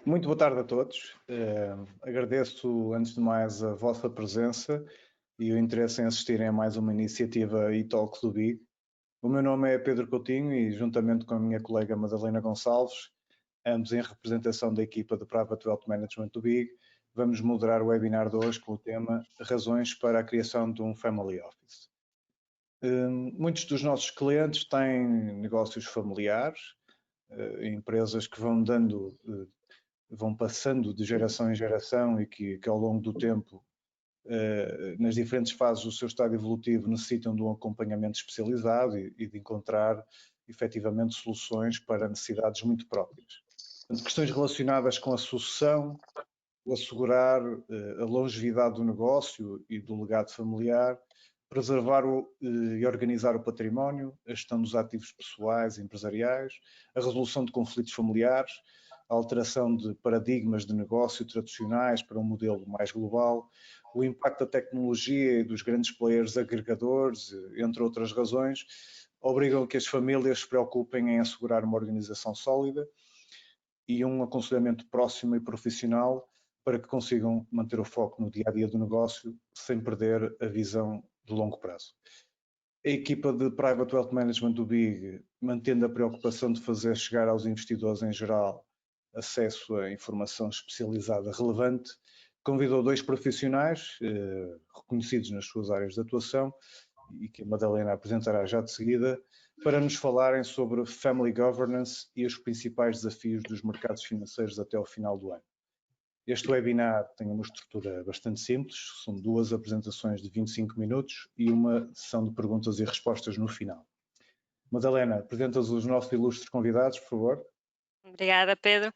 Muito boa tarde a todos. Agradeço, antes de mais, a vossa presença e o interesse em assistirem a mais uma iniciativa eTalks do BIG. O meu nome é Pedro Coutinho e, juntamente com a minha colega Madalena Gonçalves, ambos em representação da equipa de Private Wealth Management do BIG, vamos moderar o webinar de hoje com o tema Razões para a criação de um Family Office. Muitos dos nossos clientes têm negócios familiares, empresas que vão passando de geração em geração e que ao longo do tempo, nas diferentes fases do seu estado evolutivo, necessitam de um acompanhamento especializado e de encontrar efetivamente soluções para necessidades muito próprias. Portanto, questões relacionadas com a sucessão, o assegurar a longevidade do negócio e do legado familiar, preservar e organizar o património, a gestão dos ativos pessoais e empresariais, a resolução de conflitos familiares, a alteração de paradigmas de negócio tradicionais para um modelo mais global, o impacto da tecnologia e dos grandes players agregadores, entre outras razões, obrigam a que as famílias se preocupem em assegurar uma organização sólida e um aconselhamento próximo e profissional para que consigam manter o foco no dia-a-dia do negócio sem perder a visão de longo prazo. A equipa de Private Wealth Management do BIG, mantendo a preocupação de fazer chegar aos investidores em geral acesso a informação especializada relevante, convidou dois profissionais reconhecidos nas suas áreas de atuação e que a Madalena apresentará já de seguida, para nos falarem sobre Family Governance e os principais desafios dos mercados financeiros até ao final do ano. Este webinar tem uma estrutura bastante simples, são duas apresentações de 25 minutos e uma sessão de perguntas e respostas no final. Madalena, apresentas os nossos ilustres convidados, por favor. Obrigada, Pedro.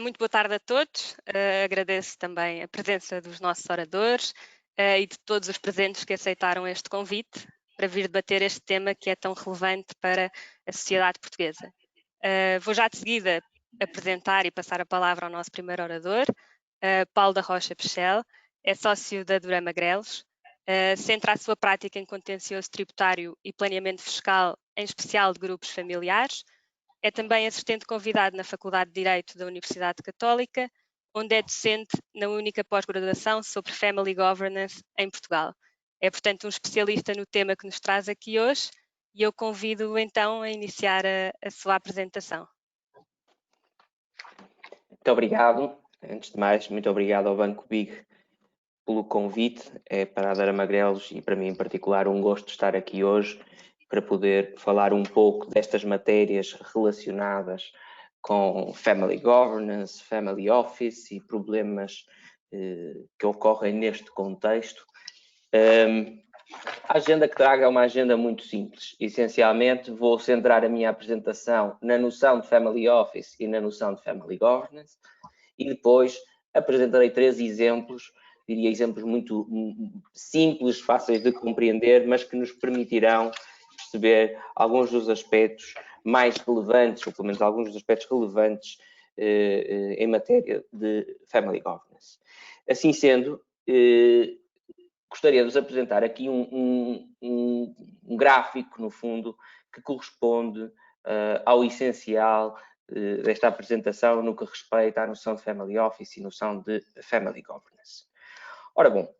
Muito boa tarde a todos. Agradeço também a presença dos nossos oradores e de todos os presentes que aceitaram este convite para vir debater este tema que é tão relevante para a sociedade portuguesa. Vou já de seguida apresentar e passar a palavra ao nosso primeiro orador, Paulo da Rocha Pechel, é sócio da Durama Grelos, centra a sua prática em contencioso tributário e planeamento fiscal, em especial de grupos familiares. É também assistente convidado na Faculdade de Direito da Universidade Católica, onde é docente na única pós-graduação sobre Family Governance em Portugal. É, portanto, um especialista no tema que nos traz aqui hoje e eu convido então a iniciar a sua apresentação. Muito obrigado. Antes de mais, muito obrigado ao Banco BIG pelo convite. É para a Durama Grelos e para mim em particular um gosto de estar aqui hoje para poder falar um pouco destas matérias relacionadas com Family Governance, Family Office e problemas que ocorrem neste contexto. A agenda que trago é uma agenda muito simples. Essencialmente, vou centrar a minha apresentação na noção de Family Office e na noção de Family Governance e depois apresentarei 3 exemplos, diria exemplos muito simples, fáceis de compreender, mas que nos permitirão perceber alguns dos aspectos mais relevantes, ou pelo menos alguns dos aspectos relevantes em matéria de Family Governance. Assim sendo, gostaria de vos apresentar aqui um gráfico, no fundo, que corresponde ao essencial desta apresentação no que respeita à noção de Family Office e noção de Family Governance. Ora bom,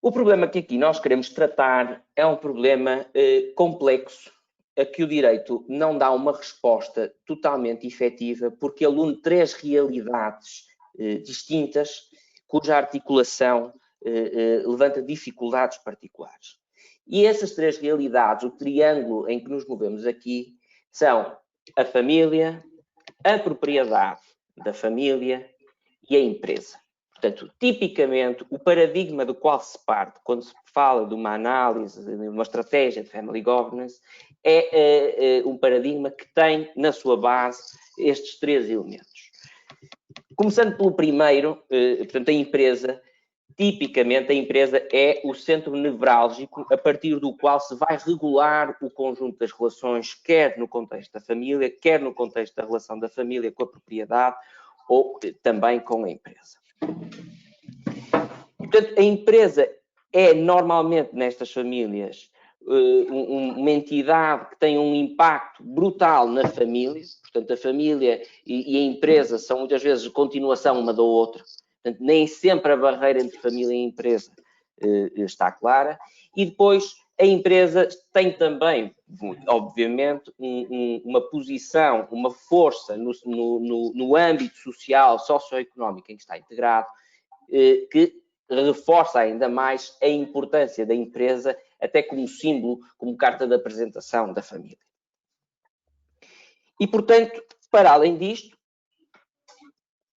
o problema que aqui nós queremos tratar é um problema complexo, a que o direito não dá uma resposta totalmente efetiva, porque ele une 3 realidades distintas, cuja articulação levanta dificuldades particulares. E essas 3 realidades, o triângulo em que nos movemos aqui, são a família, a propriedade da família e a empresa. Portanto, tipicamente, o paradigma do qual se parte quando se fala de uma análise, de uma estratégia de Family Governance, é um paradigma que tem na sua base estes 3 elementos. Começando pelo primeiro, portanto, a empresa. Tipicamente, a empresa é o centro nevrálgico a partir do qual se vai regular o conjunto das relações, quer no contexto da família, quer no contexto da relação da família com a propriedade ou também com a empresa. Portanto, a empresa é normalmente, nestas famílias, uma entidade que tem um impacto brutal na família, portanto a família e a empresa são muitas vezes continuação uma da outra, portanto nem sempre a barreira entre família e empresa está clara, e depois a empresa tem também, obviamente, uma posição, uma força no âmbito social, socioeconómico em que está integrado, que reforça ainda mais a importância da empresa, até como símbolo, como carta de apresentação da família. E, portanto, para além disto,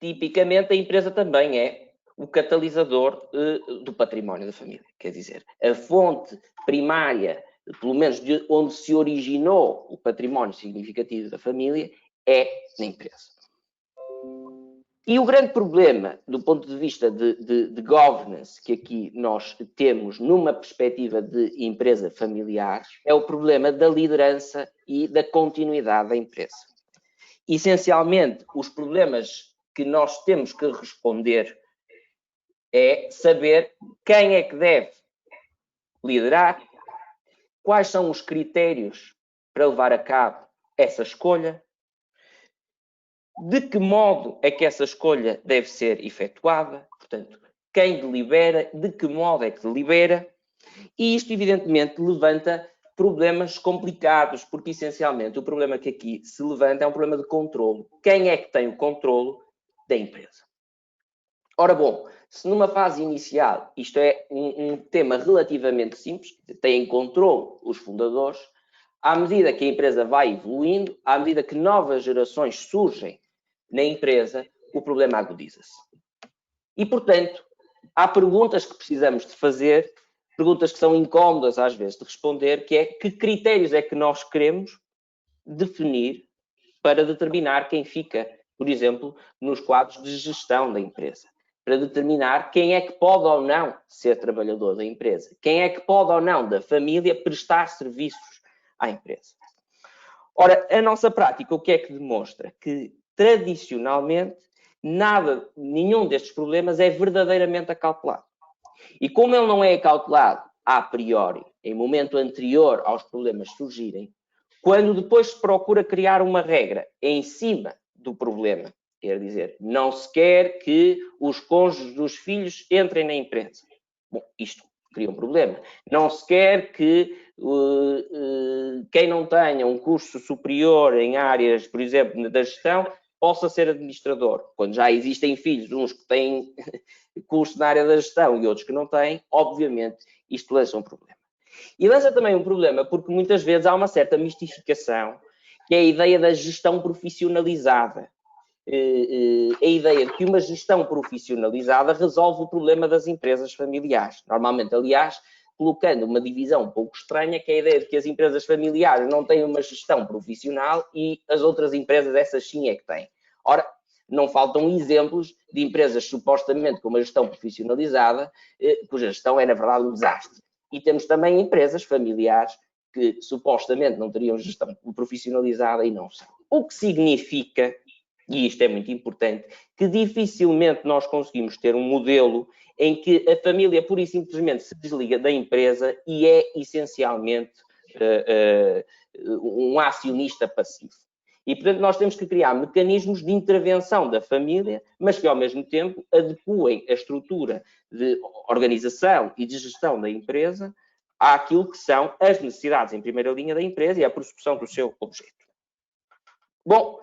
tipicamente a empresa também é o catalisador do património da família. Quer dizer, a fonte primária, pelo menos de onde se originou o património significativo da família, é na empresa. E o grande problema, do ponto de vista de governance, que aqui nós temos numa perspectiva de empresa familiar, é o problema da liderança e da continuidade da empresa. Essencialmente, os problemas que nós temos que responder é saber quem é que deve liderar, quais são os critérios para levar a cabo essa escolha, de que modo é que essa escolha deve ser efetuada, portanto, quem delibera, de que modo é que delibera, e isto evidentemente levanta problemas complicados, porque essencialmente o problema que aqui se levanta é um problema de controle. Quem é que tem o controle da empresa? Ora bom, se numa fase inicial isto é um tema relativamente simples, têm controle os fundadores, à medida que a empresa vai evoluindo, à medida que novas gerações surgem na empresa, o problema agudiza-se. E, portanto, há perguntas que precisamos de fazer, perguntas que são incómodas às vezes de responder, que é que critérios é que nós queremos definir para determinar quem fica, por exemplo, nos quadros de gestão da empresa, para determinar quem é que pode ou não ser trabalhador da empresa, quem é que pode ou não da família prestar serviços à empresa. Ora, a nossa prática o que é que demonstra? Que tradicionalmente nenhum destes problemas é verdadeiramente acautelado. E como ele não é acautelado a priori, em momento anterior aos problemas surgirem, quando depois se procura criar uma regra em cima do problema, quer dizer, não se quer que os cônjuges dos filhos entrem na empresa. Bom, isto cria um problema. Não se quer que quem não tenha um curso superior em áreas, por exemplo, da gestão, possa ser administrador. Quando já existem filhos, uns que têm curso na área da gestão e outros que não têm, obviamente isto lança um problema. E lança também um problema porque muitas vezes há uma certa mistificação, que é a ideia da gestão profissionalizada. A ideia de que uma gestão profissionalizada resolve o problema das empresas familiares. Normalmente, aliás, colocando uma divisão um pouco estranha, que é a ideia de que as empresas familiares não têm uma gestão profissional e as outras empresas, essas sim é que têm. Ora, não faltam exemplos de empresas supostamente com uma gestão profissionalizada, cuja gestão é, na verdade, um desastre. E temos também empresas familiares que supostamente não teriam gestão profissionalizada e não são. O que significa, e isto é muito importante, que dificilmente nós conseguimos ter um modelo em que a família pura e simplesmente se desliga da empresa e é essencialmente um acionista passivo. E, portanto, nós temos que criar mecanismos de intervenção da família, mas que, ao mesmo tempo, adequem a estrutura de organização e de gestão da empresa àquilo que são as necessidades em primeira linha da empresa e à prossecução do seu objeto. Bom,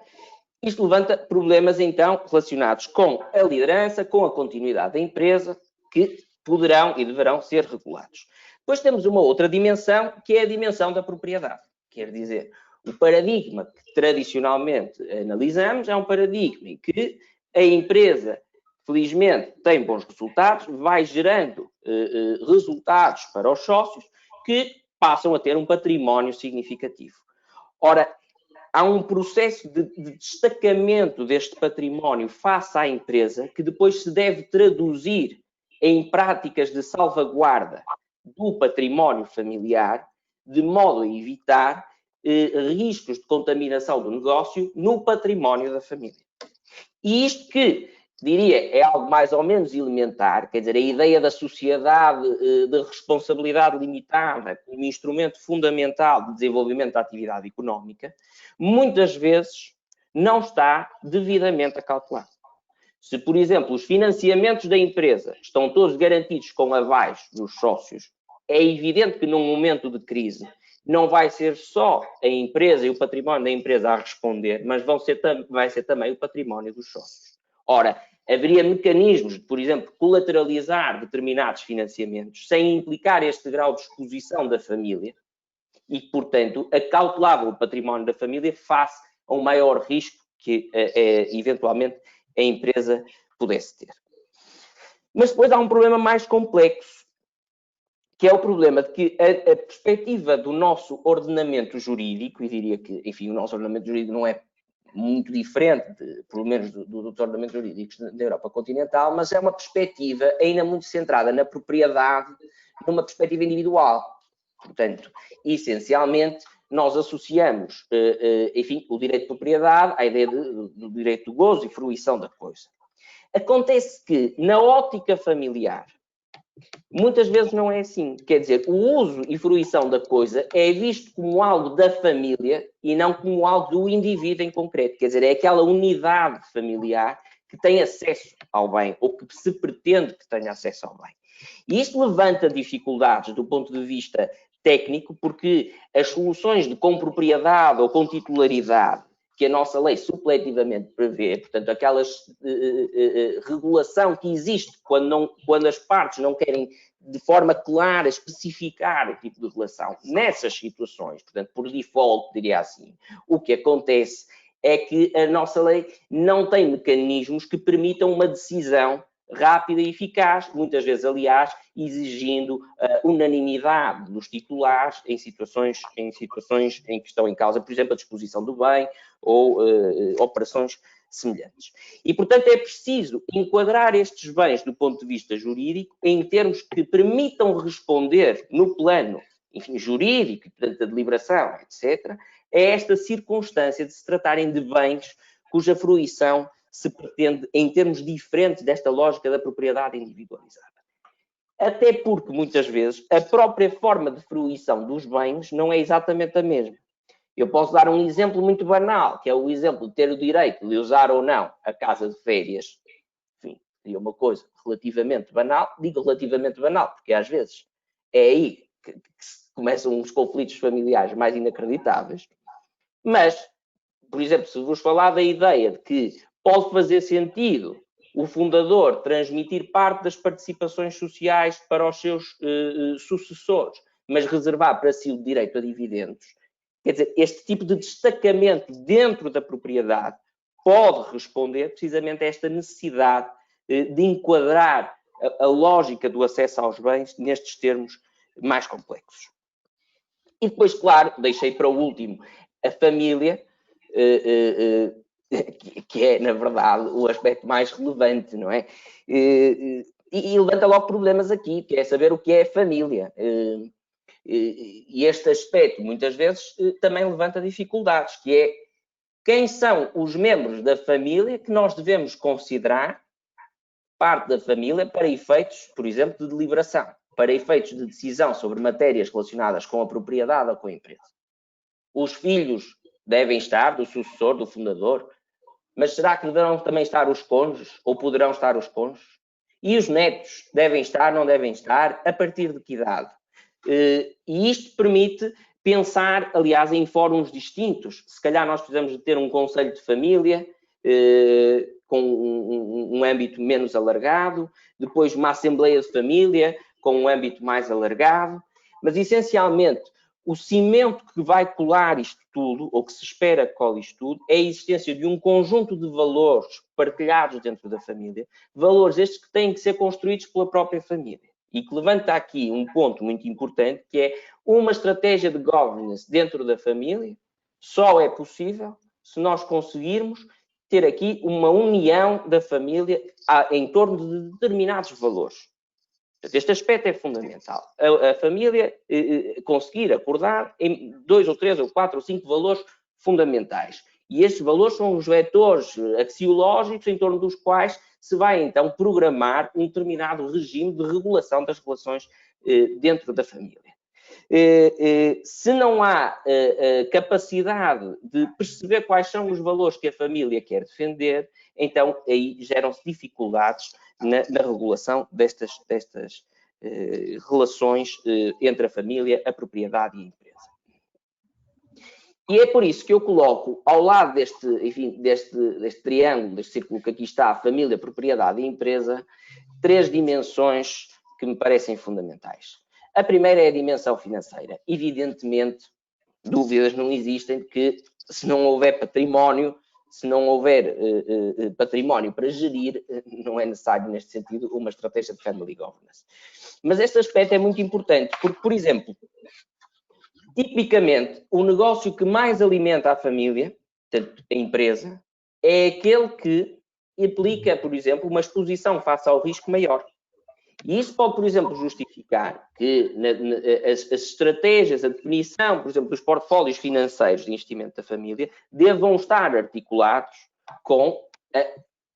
isto levanta problemas, então, relacionados com a liderança, com a continuidade da empresa, que poderão e deverão ser regulados. Depois temos uma outra dimensão, que é a dimensão da propriedade. Quer dizer, o paradigma que tradicionalmente analisamos é um paradigma em que a empresa, felizmente, tem bons resultados, vai gerando resultados para os sócios que passam a ter um património significativo. Ora, há um processo de destacamento deste património face à empresa que depois se deve traduzir em práticas de salvaguarda do património familiar, de modo a evitar riscos de contaminação do negócio no património da família. E isto que diria, é algo mais ou menos elementar, quer dizer, a ideia da sociedade de responsabilidade limitada como instrumento fundamental de desenvolvimento da atividade económica, muitas vezes não está devidamente acautelado. Se, por exemplo, os financiamentos da empresa estão todos garantidos com avais dos sócios, é evidente que num momento de crise não vai ser só a empresa e o património da empresa a responder, mas vai ser também o património dos sócios. Ora, haveria mecanismos de, por exemplo, colateralizar determinados financiamentos sem implicar este grau de exposição da família e, portanto, acautelavam o património da família face a um maior risco que, eventualmente, a empresa pudesse ter. Mas depois há um problema mais complexo, que é o problema de que a perspectiva do nosso ordenamento jurídico, e diria que, enfim, o nosso ordenamento jurídico não é muito diferente, pelo menos dos ordenamentos jurídicos da Europa continental, mas é uma perspectiva ainda muito centrada na propriedade, numa perspectiva individual. Portanto, essencialmente, nós associamos, enfim, o direito de propriedade à ideia do direito de gozo e fruição da coisa. Acontece que, na ótica familiar, muitas vezes não é assim. Quer dizer, o uso e fruição da coisa é visto como algo da família e não como algo do indivíduo em concreto. Quer dizer, é aquela unidade familiar que tem acesso ao bem, ou que se pretende que tenha acesso ao bem. E isto levanta dificuldades do ponto de vista técnico, porque as soluções de compropriedade ou com titularidade que a nossa lei supletivamente prevê, portanto, aquela regulação que existe quando as partes não querem de forma clara especificar o tipo de relação nessas situações, portanto, por default, diria assim, o que acontece é que a nossa lei não tem mecanismos que permitam uma decisão rápida e eficaz, muitas vezes, aliás, exigindo unanimidade dos titulares em situações em que estão em causa, por exemplo, a disposição do bem ou operações semelhantes. E, portanto, é preciso enquadrar estes bens do ponto de vista jurídico em termos que permitam responder no plano, enfim, jurídico, portanto, da deliberação, etc., a esta circunstância de se tratarem de bens cuja fruição se pretende em termos diferentes desta lógica da propriedade individualizada. Até porque, muitas vezes, a própria forma de fruição dos bens não é exatamente a mesma. Eu posso dar um exemplo muito banal, que é o exemplo de ter o direito de usar ou não a casa de férias. Enfim, é uma coisa relativamente banal. Digo relativamente banal, porque às vezes é aí que começam os conflitos familiares mais inacreditáveis. Mas, por exemplo, se vos falar da ideia de que pode fazer sentido o fundador transmitir parte das participações sociais para os seus sucessores, mas reservar para si o direito a dividendos. Quer dizer, este tipo de destacamento dentro da propriedade pode responder precisamente a esta necessidade de enquadrar a lógica do acesso aos bens nestes termos mais complexos. E depois, claro, deixei para o último a família, que é, na verdade, o aspecto mais relevante, não é? E levanta logo problemas aqui, que é saber o que é a família. E este aspecto, muitas vezes, também levanta dificuldades, que é quem são os membros da família que nós devemos considerar parte da família para efeitos, por exemplo, de deliberação, para efeitos de decisão sobre matérias relacionadas com a propriedade ou com a empresa. Os filhos devem estar, do sucessor, do fundador, mas será que deverão também estar os cônjuges, ou poderão estar os cônjuges? E os netos devem estar, não devem estar? A partir de que idade? E isto permite pensar, aliás, em fóruns distintos. Se calhar nós precisamos de ter um conselho de família com um âmbito menos alargado, depois uma assembleia de família com um âmbito mais alargado, mas essencialmente o cimento que vai colar isto tudo, ou que se espera que cole isto tudo, é a existência de um conjunto de valores partilhados dentro da família, valores estes que têm que ser construídos pela própria família. E que levanta aqui um ponto muito importante, que é uma estratégia de governance dentro da família só é possível se nós conseguirmos ter aqui uma união da família em torno de determinados valores. Este aspecto é fundamental. A família conseguir acordar em 2 ou 3 ou 4 ou 5 valores fundamentais. E estes valores são os vetores axiológicos em torno dos quais se vai então programar um determinado regime de regulação das relações dentro da família. Se não há capacidade de perceber quais são os valores que a família quer defender, então aí geram-se dificuldades na regulação destas relações entre a família, a propriedade e a empresa. E é por isso que eu coloco ao lado deste triângulo, deste círculo que aqui está, a família, a propriedade e a empresa, 3 dimensões que me parecem fundamentais. A primeira é a dimensão financeira. Evidentemente, dúvidas não existem de que se não houver património, se não houver património para gerir, não é necessário, neste sentido, uma estratégia de family governance. Mas este aspecto é muito importante, porque, por exemplo, tipicamente, o negócio que mais alimenta a família, portanto, a empresa, é aquele que implica, por exemplo, uma exposição face ao risco maior. E isso pode, por exemplo, justificar que as estratégias, a definição, por exemplo, dos portfólios financeiros de investimento da família devam estar articulados com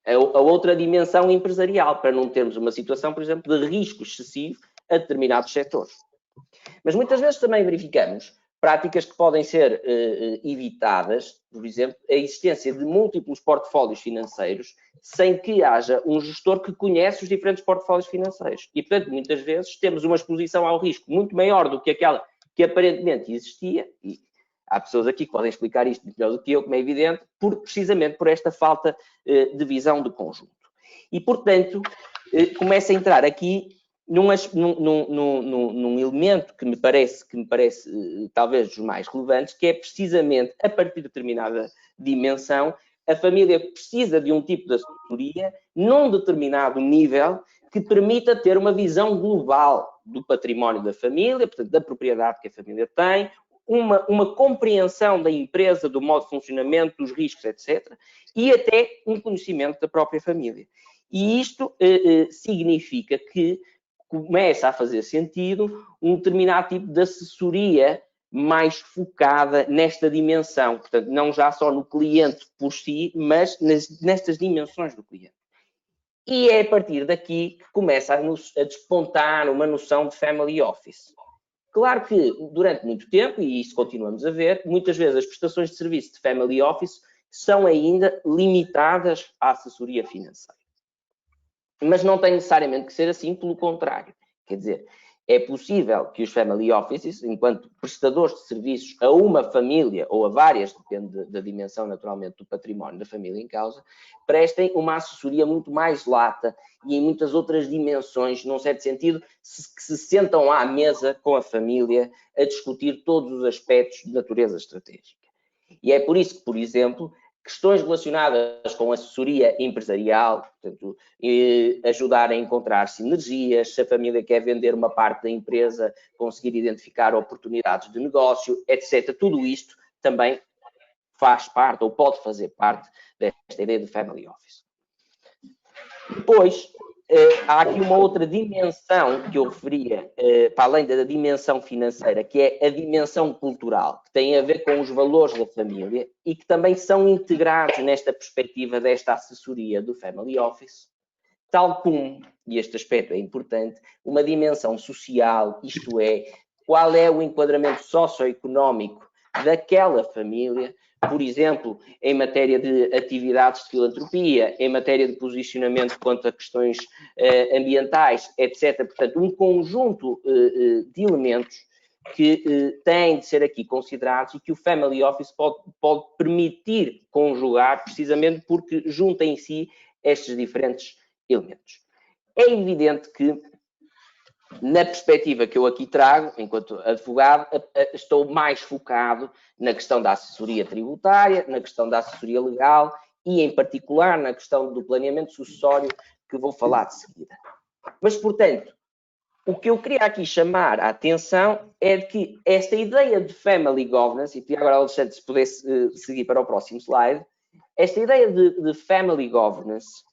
a outra dimensão empresarial, para não termos uma situação, por exemplo, de risco excessivo a determinados setores. Mas muitas vezes também verificamos práticas que podem ser evitadas, por exemplo, a existência de múltiplos portfólios financeiros sem que haja um gestor que conhece os diferentes portfólios financeiros. E, portanto, muitas vezes temos uma exposição ao risco muito maior do que aquela que aparentemente existia, e há pessoas aqui que podem explicar isto melhor do que eu, como é evidente, precisamente por esta falta de visão de conjunto. E, portanto, começa a entrar aqui num elemento que me parece talvez dos mais relevantes, que é precisamente, a partir de determinada dimensão, a família precisa de um tipo de assessoria num determinado nível que permita ter uma visão global do património da família, portanto, da propriedade que a família tem, uma compreensão da empresa, do modo de funcionamento, dos riscos, etc., e até um conhecimento da própria família. E isto significa que começa a fazer sentido um determinado tipo de assessoria mais focada nesta dimensão, portanto, não já só no cliente por si, mas nestas dimensões do cliente. E é a partir daqui que começa a despontar uma noção de family office. Claro que, durante muito tempo, e isso continuamos a ver, muitas vezes as prestações de serviço de family office são ainda limitadas à assessoria financeira. Mas não tem necessariamente que ser assim, pelo contrário. Quer dizer, é possível que os family offices, enquanto prestadores de serviços a uma família ou a várias, depende da dimensão naturalmente do património da família em causa, prestem uma assessoria muito mais lata e em muitas outras dimensões, num certo sentido, que se sentam à mesa com a família a discutir todos os aspectos de natureza estratégica. E é por isso que, por exemplo, questões relacionadas com assessoria empresarial, portanto, ajudar a encontrar sinergias, se a família quer vender uma parte da empresa, conseguir identificar oportunidades de negócio, etc. Tudo isto também faz parte ou pode fazer parte desta ideia de family office. Depois, há aqui uma outra dimensão que eu referia, para além da dimensão financeira, que é a dimensão cultural, que tem a ver com os valores da família e que também são integrados nesta perspectiva desta assessoria do family office, tal como, e este aspecto é importante, uma dimensão social, isto é, qual é o enquadramento socioeconómico daquela família, por exemplo, em matéria de atividades de filantropia, em matéria de posicionamento quanto a questões ambientais, etc. Portanto, um conjunto de elementos que têm de ser aqui considerados e que o Family Office pode permitir conjugar, precisamente porque junta em si estes diferentes elementos. É evidente que, na perspectiva que eu aqui trago, enquanto advogado, estou mais focado na questão da assessoria tributária, na questão da assessoria legal e, em particular, na questão do planeamento sucessório, que vou falar de seguida. Mas, portanto, o que eu queria aqui chamar a atenção é de que esta ideia de family governance, e pedir agora, Alexandre, se pudesse seguir para o próximo slide, esta ideia de family governance,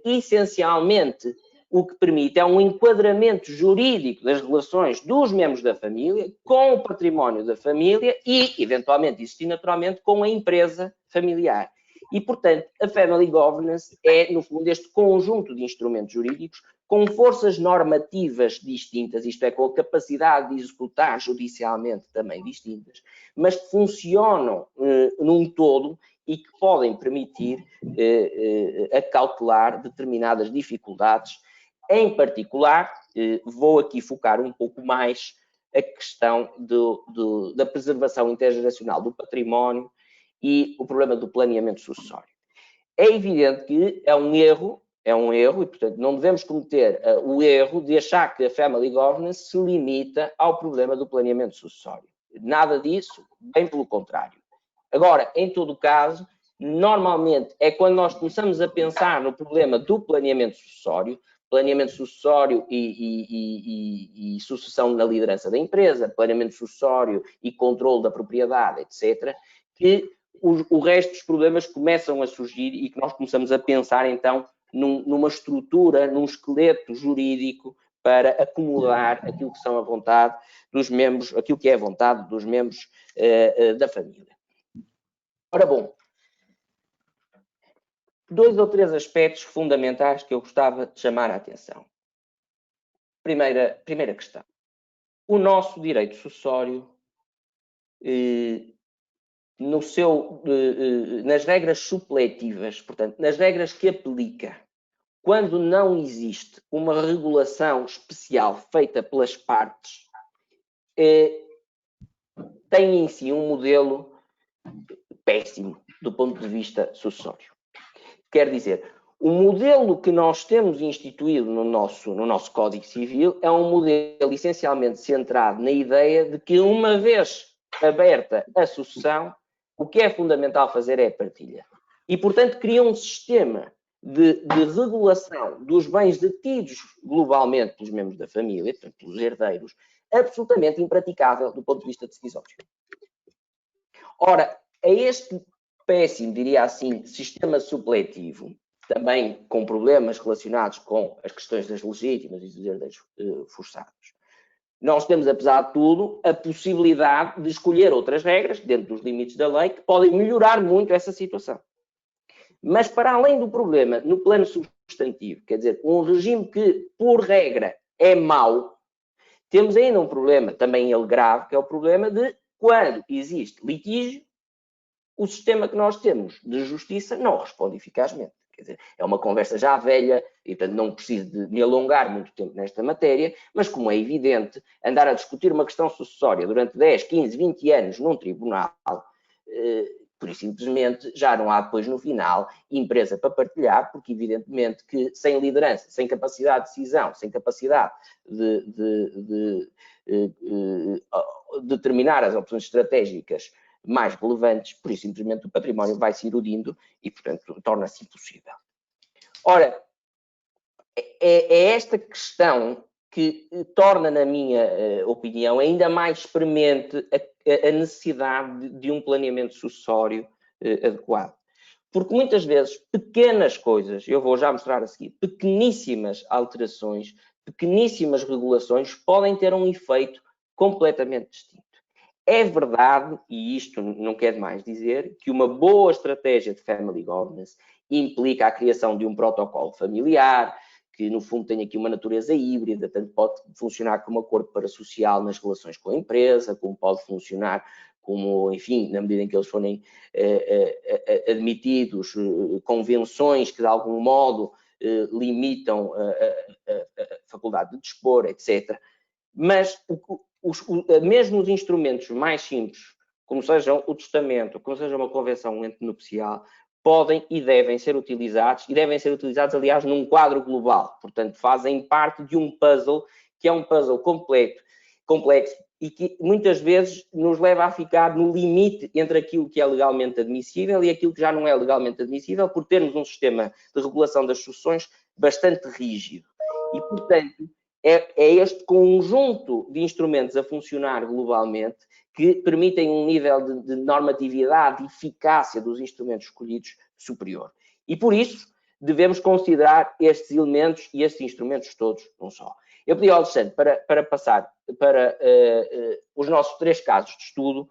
essencialmente, o que permite é um enquadramento jurídico das relações dos membros da família com o património da família e, eventualmente, existir naturalmente com a empresa familiar. E, portanto, a Family Governance é, no fundo, este conjunto de instrumentos jurídicos com forças normativas distintas, isto é, com a capacidade de executar judicialmente também distintas, mas que funcionam num todo e que podem permitir acautelar determinadas dificuldades. Em particular, vou aqui focar um pouco mais a questão da preservação intergeracional do património e o problema do planeamento sucessório. É evidente que é um erro, e, portanto, não devemos cometer o erro de achar que a Family Governance se limita ao problema do planeamento sucessório. Nada disso, bem pelo contrário. Agora, em todo o caso, normalmente é quando nós começamos a pensar no problema do planeamento sucessório e sucessão na liderança da empresa, planeamento sucessório e controle da propriedade, etc., que o resto dos problemas começam a surgir e que nós começamos a pensar, então, numa estrutura, num esqueleto jurídico para acomodar aquilo que são a vontade dos membros, aquilo que é a vontade dos membros da família. Ora bom, 2 ou 3 aspectos fundamentais que eu gostava de chamar a atenção. Primeira questão. O nosso direito sucessório, nas regras supletivas, portanto, nas regras que aplica, quando não existe uma regulação especial feita pelas partes, tem em si um modelo péssimo do ponto de vista sucessório. Quer dizer, o modelo que nós temos instituído no nosso Código Civil é um modelo essencialmente centrado na ideia de que, uma vez aberta a sucessão, o que é fundamental fazer é a partilha. E, portanto, cria um sistema de regulação dos bens detidos globalmente pelos membros da família, portanto, pelos herdeiros, absolutamente impraticável do ponto de vista decisório. Ora, a este péssimo, diria assim, sistema supletivo, também com problemas relacionados com as questões das legítimas e dos herdeiros forçados, nós temos, apesar de tudo, a possibilidade de escolher outras regras, dentro dos limites da lei, que podem melhorar muito essa situação. Mas, para além do problema no plano substantivo, quer dizer, um regime que, por regra, é mau, temos ainda um problema, também ele grave, que é o problema de, quando existe litígio, o sistema que nós temos de justiça não responde eficazmente. Quer dizer, é uma conversa já velha e, portanto, não preciso de me alongar muito tempo nesta matéria, mas, como é evidente, andar a discutir uma questão sucessória durante 10, 15, 20 anos num tribunal, por isso, simplesmente, já não há depois, no final, empresa para partilhar, porque, evidentemente, que sem liderança, sem capacidade de decisão, sem capacidade de determinar as opções estratégicas mais relevantes, por isso, simplesmente, o património vai se erudindo e, portanto, torna-se impossível. Ora, é esta questão que torna, na minha opinião, ainda mais premente a necessidade de um planeamento sucessório adequado. Porque muitas vezes pequenas coisas, eu vou já mostrar a seguir, pequeníssimas alterações, pequeníssimas regulações podem ter um efeito completamente distinto. É verdade, e isto não quer demais dizer, que uma boa estratégia de Family Governance implica a criação de um protocolo familiar, que no fundo tem aqui uma natureza híbrida, tanto pode funcionar como acordo parasocial nas relações com a empresa, como pode funcionar como, enfim, na medida em que eles forem admitidos, convenções que de algum modo limitam a faculdade de dispor, etc. Mas mesmo os instrumentos mais simples, como sejam o testamento, como seja uma convenção antenupcial, podem e devem ser utilizados, aliás, num quadro global. Portanto, fazem parte de um puzzle, que é um puzzle complexo e que muitas vezes nos leva a ficar no limite entre aquilo que é legalmente admissível e aquilo que já não é legalmente admissível, por termos um sistema de regulação das sucessões bastante rígido. E, portanto, é este conjunto de instrumentos a funcionar globalmente que permitem um nível de normatividade e eficácia dos instrumentos escolhidos superior. E por isso, devemos considerar estes elementos e estes instrumentos todos num só. Eu pedi ao Alexandre para passar para os nossos 3 casos de estudo,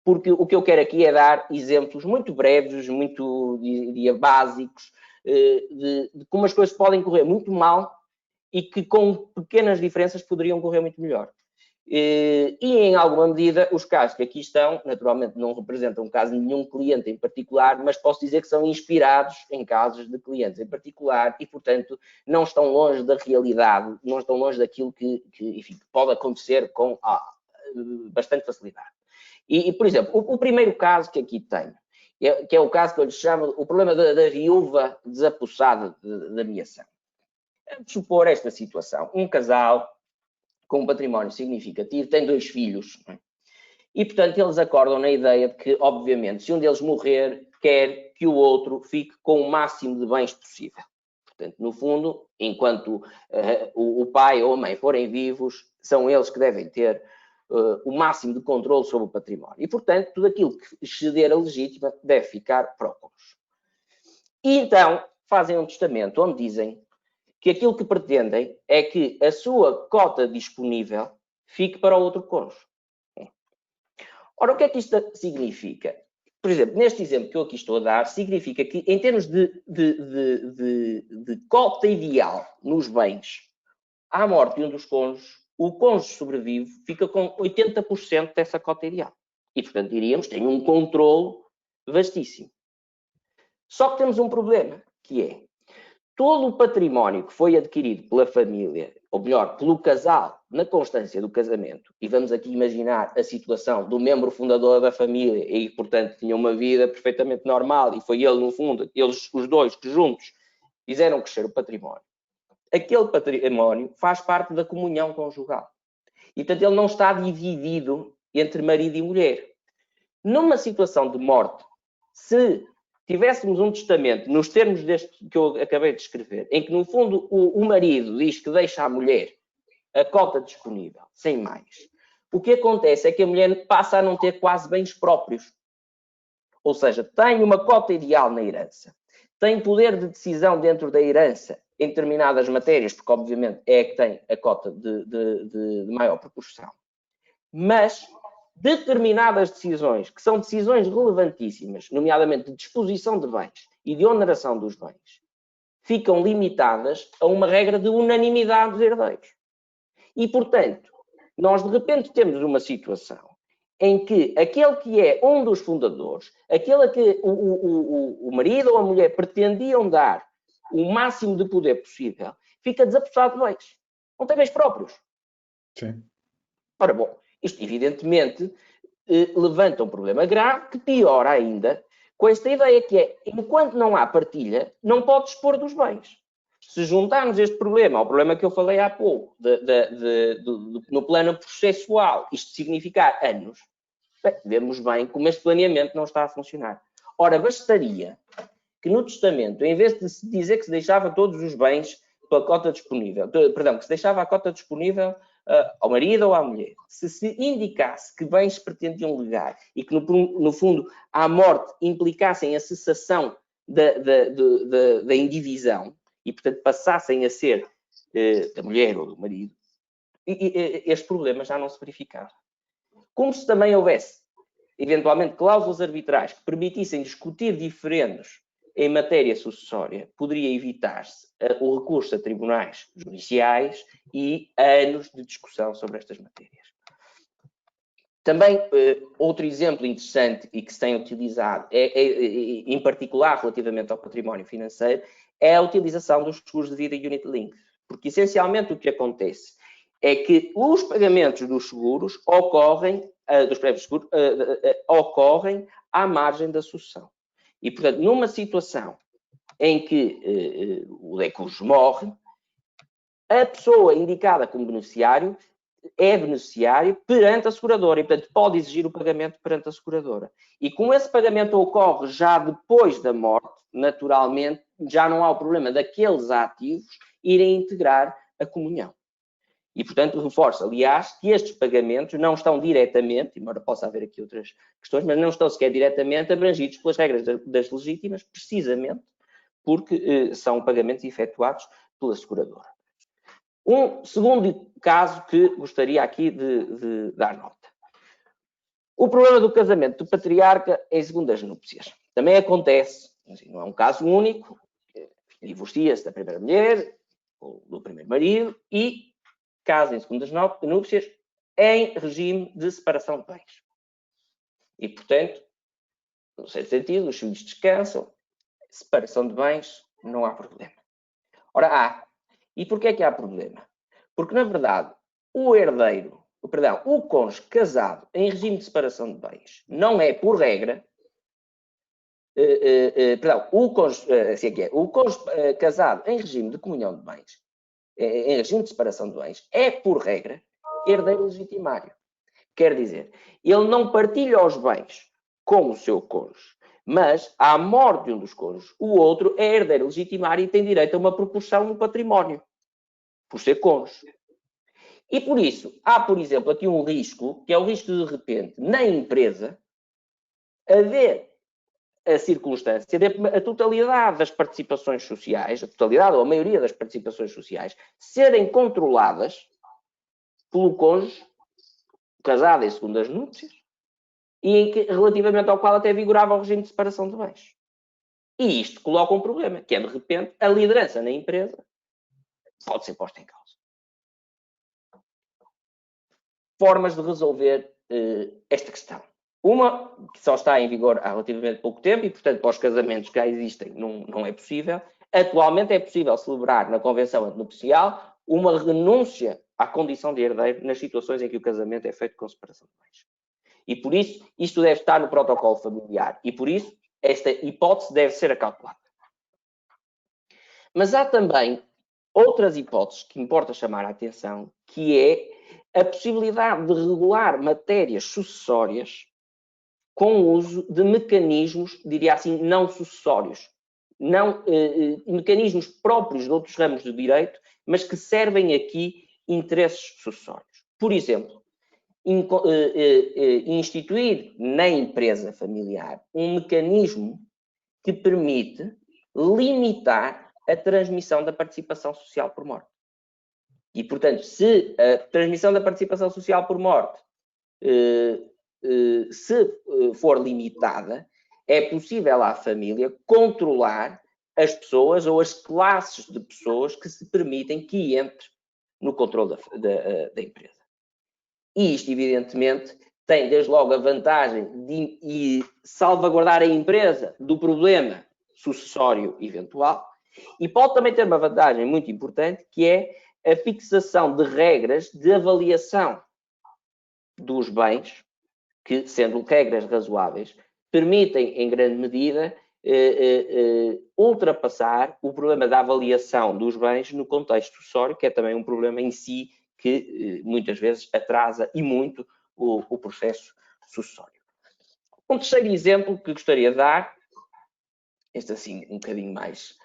porque o que eu quero aqui é dar exemplos muito breves, muito, diria, básicos, de como as coisas podem correr muito mal e que com pequenas diferenças poderiam correr muito melhor. E, em alguma medida, os casos que aqui estão, naturalmente não representam um caso de nenhum cliente em particular, mas posso dizer que são inspirados em casos de clientes em particular e, portanto, não estão longe da realidade, não estão longe daquilo que enfim, pode acontecer com bastante facilidade. E, por exemplo, o primeiro caso que aqui tenho, que é o caso que eu lhe chamo o problema da viúva desapossada de ameação. Vamos supor esta situação. Um casal com um património significativo tem 2 filhos. Não é? E, portanto, eles acordam na ideia de que, obviamente, se um deles morrer, quer que o outro fique com o máximo de bens possível. Portanto, no fundo, enquanto o pai ou a mãe forem vivos, são eles que devem ter o máximo de controle sobre o património. E, portanto, tudo aquilo que exceder a legítima deve ficar para o cônjuge. E então fazem um testamento onde dizem que aquilo que pretendem é que a sua cota disponível fique para o outro cônjuge. Ora, o que é que isto significa? Por exemplo, neste exemplo que eu aqui estou a dar, significa que, em termos de cota ideal nos bens, à morte de um dos cônjuges, o cônjuge sobrevive, fica com 80% dessa cota ideal. E, portanto, diríamos, tem um controlo vastíssimo. Só que temos um problema, que é todo o património que foi adquirido pela família, ou melhor, pelo casal, na constância do casamento, e vamos aqui imaginar a situação do membro fundador da família e, portanto, tinha uma vida perfeitamente normal e foi ele, no fundo, eles, os dois, que juntos fizeram crescer o património. Aquele património faz parte da comunhão conjugal. E, portanto, ele não está dividido entre marido e mulher. Numa situação de morte, se tivéssemos um testamento, nos termos deste que eu acabei de escrever, em que, no fundo, o marido diz que deixa à mulher a cota disponível, sem mais, o que acontece é que a mulher passa a não ter quase bens próprios. Ou seja, tem uma cota ideal na herança, tem poder de decisão dentro da herança em determinadas matérias, porque, obviamente, é a que tem a cota de maior proporção. Mas determinadas decisões, que são decisões relevantíssimas, nomeadamente de disposição de bens e de oneração dos bens, ficam limitadas a uma regra de unanimidade dos herdeiros. E, portanto, nós de repente temos uma situação em que aquele que é um dos fundadores, aquele a que o marido ou a mulher pretendiam dar o máximo de poder possível, fica desapossado de bens. Não tem bens próprios. Sim. Ora, bom, isto evidentemente levanta um problema grave que piora ainda com esta ideia que é, enquanto não há partilha, não pode dispor dos bens. Se juntarmos este problema ao problema que eu falei há pouco, no plano processual, isto significar anos, vemos bem como este planeamento não está a funcionar. Ora, bastaria que no testamento, em vez de se dizer que se deixava todos os bens pela cota disponível, perdão, que se deixava a cota disponível ao marido ou à mulher, se indicasse que bens pretendiam legar e que, no fundo, à morte implicassem a cessação da indivisão e, portanto, passassem a ser da mulher ou do marido, este problema já não se verificava. Como se também houvesse, eventualmente, cláusulas arbitrais que permitissem discutir diferendos em matéria sucessória, poderia evitar-se o recurso a tribunais judiciais e anos de discussão sobre estas matérias. Também, outro exemplo interessante e que se tem utilizado, em particular relativamente ao património financeiro, é a utilização dos seguros de vida unit link. Porque, essencialmente, o que acontece é que os pagamentos dos seguros ocorrem, dos prémios de seguro, ocorrem à margem da sucessão. E, portanto, numa situação em que o decurso morre, a pessoa indicada como beneficiário é beneficiário perante a seguradora e, portanto, pode exigir o pagamento perante a seguradora. E como esse pagamento ocorre já depois da morte, naturalmente, já não há o problema daqueles ativos irem integrar a comunhão. E, portanto, reforço, aliás, que estes pagamentos não estão diretamente, embora possa haver aqui outras questões, mas não estão sequer diretamente abrangidos pelas regras das legítimas, precisamente porque são pagamentos efetuados pela seguradora. Um segundo caso que gostaria aqui de dar nota. O problema do casamento do patriarca em segundas núpcias. Também acontece, não é um caso único, divorcia-se da primeira mulher, ou do primeiro marido, e casa em segundas núpcias em regime de separação de bens. E, portanto, no certo sentido, os filhos descansam, separação de bens, não há problema. Ora, há. E porquê é que há problema? Porque, na verdade, o cônjuge casado em regime de separação de bens não é, por regra, o cônjuge casado em regime de comunhão de bens, em regime de separação de bens, é, por regra, herdeiro legitimário. Quer dizer, ele não partilha os bens com o seu cônjuge, mas, à morte de um dos cônjuges, o outro é herdeiro legitimário e tem direito a uma proporção no património, por ser cônjuge. E por isso, há, por exemplo, aqui um risco, que é o risco de repente, na empresa, haver a circunstância de a totalidade das participações sociais, a totalidade ou a maioria das participações sociais, serem controladas pelo cônjuge casado em segundas núpcias e relativamente ao qual até vigorava o regime de separação de bens. E isto coloca um problema, que é, de repente, a liderança na empresa pode ser posta em causa. Formas de resolver esta questão. Uma, que só está em vigor há relativamente pouco tempo e, portanto, para os casamentos que já existem não é possível. Atualmente é possível celebrar na convenção antenupcial uma renúncia à condição de herdeiro nas situações em que o casamento é feito com separação de bens. E, por isso, isto deve estar no protocolo familiar. E, por isso, esta hipótese deve ser acautelada. Mas há também outras hipóteses que importa chamar a atenção, que é a possibilidade de regular matérias sucessórias com o uso de mecanismos, diria assim, não sucessórios. Mecanismos próprios de outros ramos do direito, mas que servem aqui interesses sucessórios. Por exemplo, instituir na empresa familiar um mecanismo que permite limitar a transmissão da participação social por morte. E, portanto, se a transmissão da participação social por morte se for limitada, é possível à família controlar as pessoas ou as classes de pessoas que se permitem que entre no controle da empresa. E isto, evidentemente, tem desde logo a vantagem de salvaguardar a empresa do problema sucessório eventual e pode também ter uma vantagem muito importante, que é a fixação de regras de avaliação dos bens, que, sendo regras razoáveis, permitem, em grande medida, ultrapassar o problema da avaliação dos bens no contexto sucessório, que é também um problema em si que muitas vezes atrasa e muito o processo sucessório. Um terceiro exemplo que gostaria de dar, este assim um bocadinho mais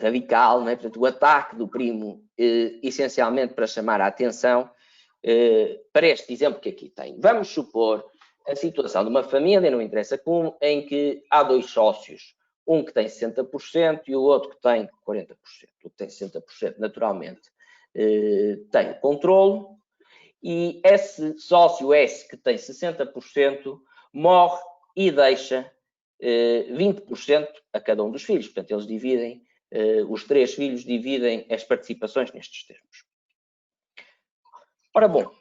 radical, não é? Portanto, o ataque do primo, essencialmente para chamar a atenção para este exemplo que aqui tem. Vamos supor a situação de uma família, não interessa como, em que há dois sócios, um que tem 60% e o outro que tem 40%. O que tem 60%, naturalmente, tem o controle, e esse sócio S que tem 60% morre e deixa 20% a cada um dos filhos. Portanto, eles dividem, os três filhos dividem as participações nestes termos. Ora bom,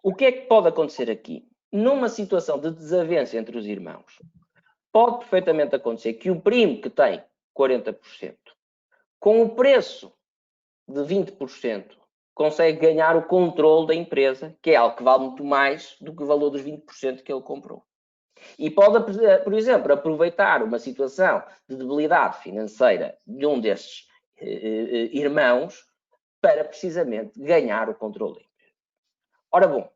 o que é que pode acontecer aqui? Numa situação de desavença entre os irmãos, pode perfeitamente acontecer que o primo que tem 40%, com o preço de 20%, consegue ganhar o controle da empresa, que é algo que vale muito mais do que o valor dos 20% que ele comprou. E pode, por exemplo, aproveitar uma situação de debilidade financeira de um desses irmãos para precisamente ganhar o controle da empresa. Ora bom,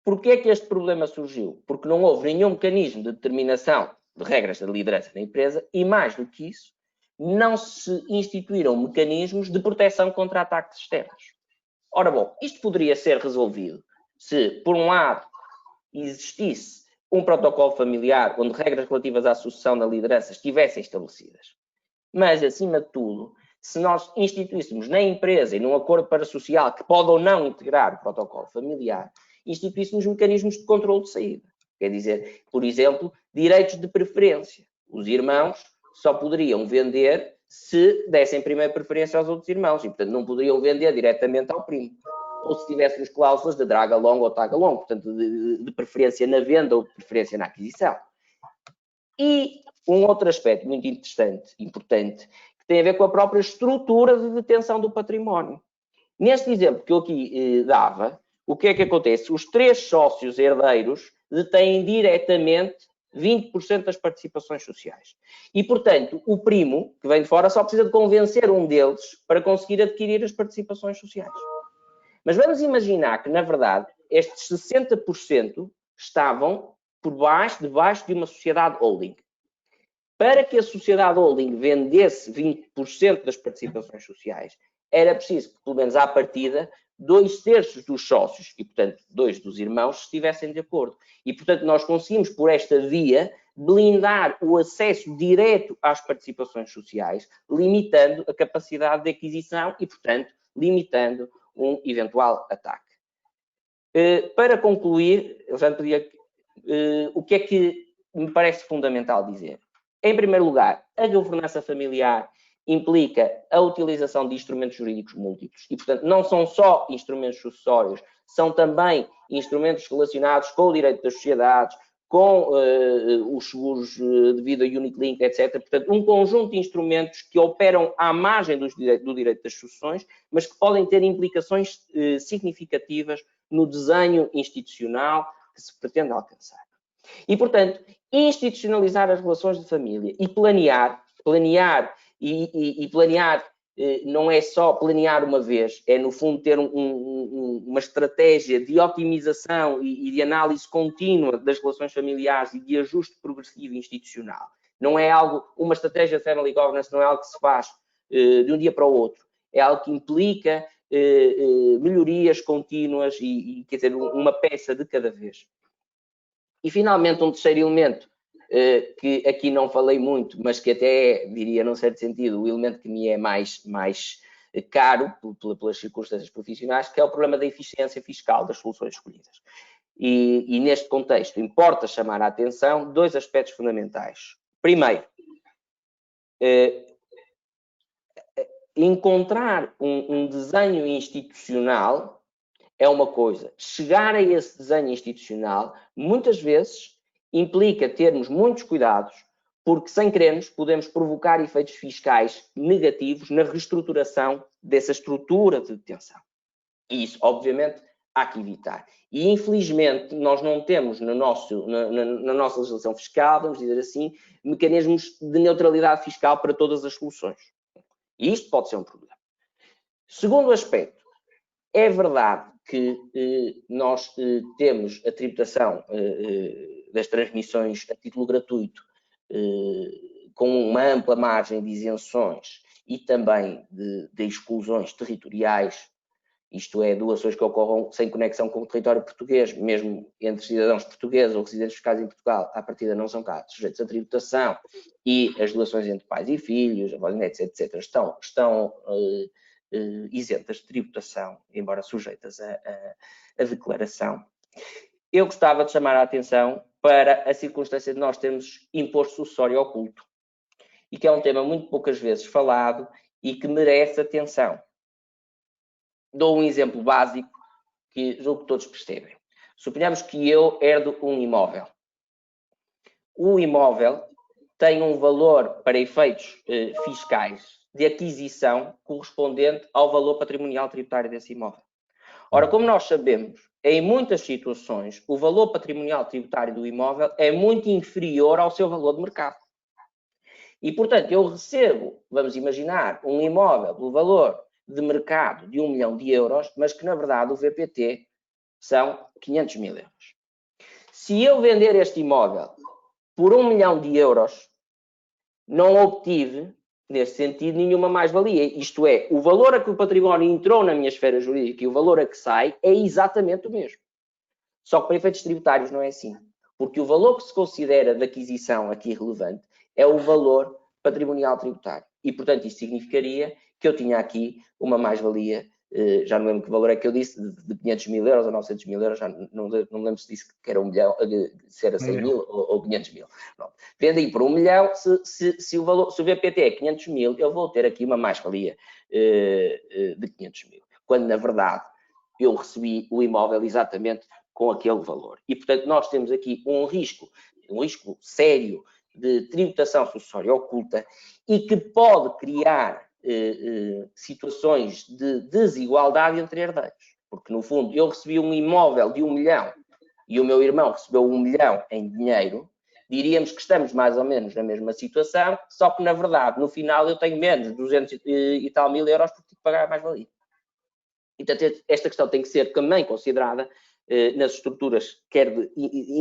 porquê é que este problema surgiu? Porque não houve nenhum mecanismo de determinação de regras de liderança da empresa e, mais do que isso, não se instituíram mecanismos de proteção contra ataques externos. Ora bom, isto poderia ser resolvido se, por um lado, existisse um protocolo familiar onde regras relativas à sucessão da liderança estivessem estabelecidas. Mas, acima de tudo, se nós instituíssemos na empresa e num acordo parasocial que pode ou não integrar o protocolo familiar, instituíssemos mecanismos de controle de saída. Quer dizer, por exemplo, direitos de preferência. Os irmãos só poderiam vender se dessem primeira preferência aos outros irmãos e, portanto, não poderiam vender diretamente ao primo. Ou se tivéssemos cláusulas de drag along ou tag along, portanto, de preferência na venda ou de preferência na aquisição. E um outro aspecto muito importante, que tem a ver com a própria estrutura de detenção do património. Neste exemplo que eu aqui dava, o que é que acontece? Os 3 sócios herdeiros detêm diretamente 20% das participações sociais. E, portanto, o primo, que vem de fora, só precisa de convencer um deles para conseguir adquirir as participações sociais. Mas vamos imaginar que, na verdade, estes 60% estavam debaixo de uma sociedade holding. Para que a sociedade holding vendesse 20% das participações sociais, era preciso que, pelo menos à partida, 2/3 dos sócios e, portanto, 2 dos irmãos estivessem de acordo. E, portanto, nós conseguimos, por esta via, blindar o acesso direto às participações sociais, limitando a capacidade de aquisição e, portanto, limitando um eventual ataque. Para concluir, eu já lhe pedia o que é que me parece fundamental dizer. Em primeiro lugar, a governança familiar implica a utilização de instrumentos jurídicos múltiplos e, portanto, não são só instrumentos sucessórios, são também instrumentos relacionados com o direito das sociedades, com os seguros de vida unit-link, etc. Portanto, um conjunto de instrumentos que operam à margem do direito das sucessões, mas que podem ter implicações significativas no desenho institucional que se pretende alcançar. E, portanto, institucionalizar as relações de família e planear não é só planear uma vez, é no fundo ter uma estratégia de otimização e de análise contínua das relações familiares e de ajuste progressivo institucional. Não é uma estratégia de family governance não é algo que se faz de um dia para o outro, é algo que implica melhorias contínuas e quer dizer, uma peça de cada vez. E, finalmente, um terceiro elemento, que aqui não falei muito, mas que até diria, num certo sentido, o elemento que me é mais caro pelas circunstâncias profissionais, que é o problema da eficiência fiscal das soluções escolhidas. E neste contexto, importa chamar a atenção 2 aspectos fundamentais. Primeiro, encontrar um desenho institucional é uma coisa. Chegar a esse desenho institucional, muitas vezes, implica termos muitos cuidados, porque, sem querermos, podemos provocar efeitos fiscais negativos na reestruturação dessa estrutura de detenção. E isso, obviamente, há que evitar. E, infelizmente, nós não temos na nossa legislação fiscal, vamos dizer assim, mecanismos de neutralidade fiscal para todas as soluções. E isto pode ser um problema. Segundo aspecto, é verdade que nós temos a tributação das transmissões a título gratuito com uma ampla margem de isenções e também de exclusões territoriais, isto é, doações que ocorram sem conexão com o território português, mesmo entre cidadãos portugueses ou residentes fiscais em Portugal, à partida não são cá sujeitos à tributação, e as doações entre pais e filhos, avós e netos, etc., estão isentas de tributação, embora sujeitas a declaração. Eu gostava de chamar a atenção para a circunstância de nós termos imposto sucessório oculto, e que é um tema muito poucas vezes falado e que merece atenção. Dou um exemplo básico que julgo que todos percebem. Suponhamos que eu herdo um imóvel. O imóvel tem um valor para efeitos fiscais de aquisição correspondente ao valor patrimonial tributário desse imóvel. Ora, como nós sabemos, em muitas situações, o valor patrimonial tributário do imóvel é muito inferior ao seu valor de mercado. E, portanto, eu recebo, vamos imaginar, um imóvel pelo valor de mercado de 1 milhão de euros, mas que, na verdade, o VPT são 500 mil euros. Se eu vender este imóvel por 1 milhão de euros, não obtive, nesse sentido, nenhuma mais-valia. Isto é, o valor a que o património entrou na minha esfera jurídica e o valor a que sai é exatamente o mesmo. Só que para efeitos tributários não é assim. porque o valor que se considera de aquisição aqui relevante é o valor patrimonial tributário. E, portanto, isto significaria que eu tinha aqui uma mais-valia, já não lembro que valor é que eu disse, de 500 mil euros ou 900 mil euros, já não lembro se disse que era 1 milhão, se era 100 mil ou 500 mil. Pronto. Vendo aí por 1 milhão, se o VPT é 500 mil, eu vou ter aqui uma mais-valia de 500 mil. Quando, na verdade, eu recebi o imóvel exatamente com aquele valor. E, portanto, nós temos aqui um risco sério de tributação sucessória oculta e que pode criar situações de desigualdade entre herdeiros. Porque, no fundo, eu recebi um imóvel de 1 milhão e o meu irmão recebeu 1 milhão em dinheiro, diríamos que estamos mais ou menos na mesma situação, só que, na verdade, no final eu tenho menos de 200 e tal mil euros porque tive que pagar a mais-valia. Então, esta questão tem que ser também considerada nas estruturas, quer de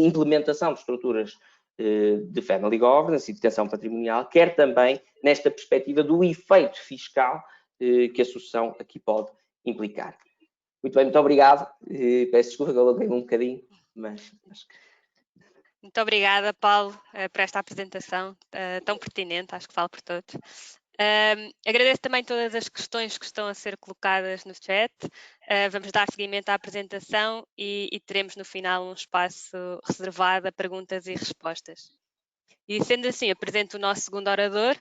implementação de estruturas de family governance e de detenção patrimonial, quer também nesta perspectiva do efeito fiscal que a sucessão aqui pode implicar. Muito bem, muito obrigado. Peço desculpa que eu alonguei um bocadinho, mas... Muito obrigada, Paulo, por esta apresentação tão pertinente, acho que falo por todos. Agradeço também todas as questões que estão a ser colocadas no chat. Vamos dar seguimento à apresentação e teremos no final um espaço reservado a perguntas e respostas. E sendo assim, apresento o nosso segundo orador,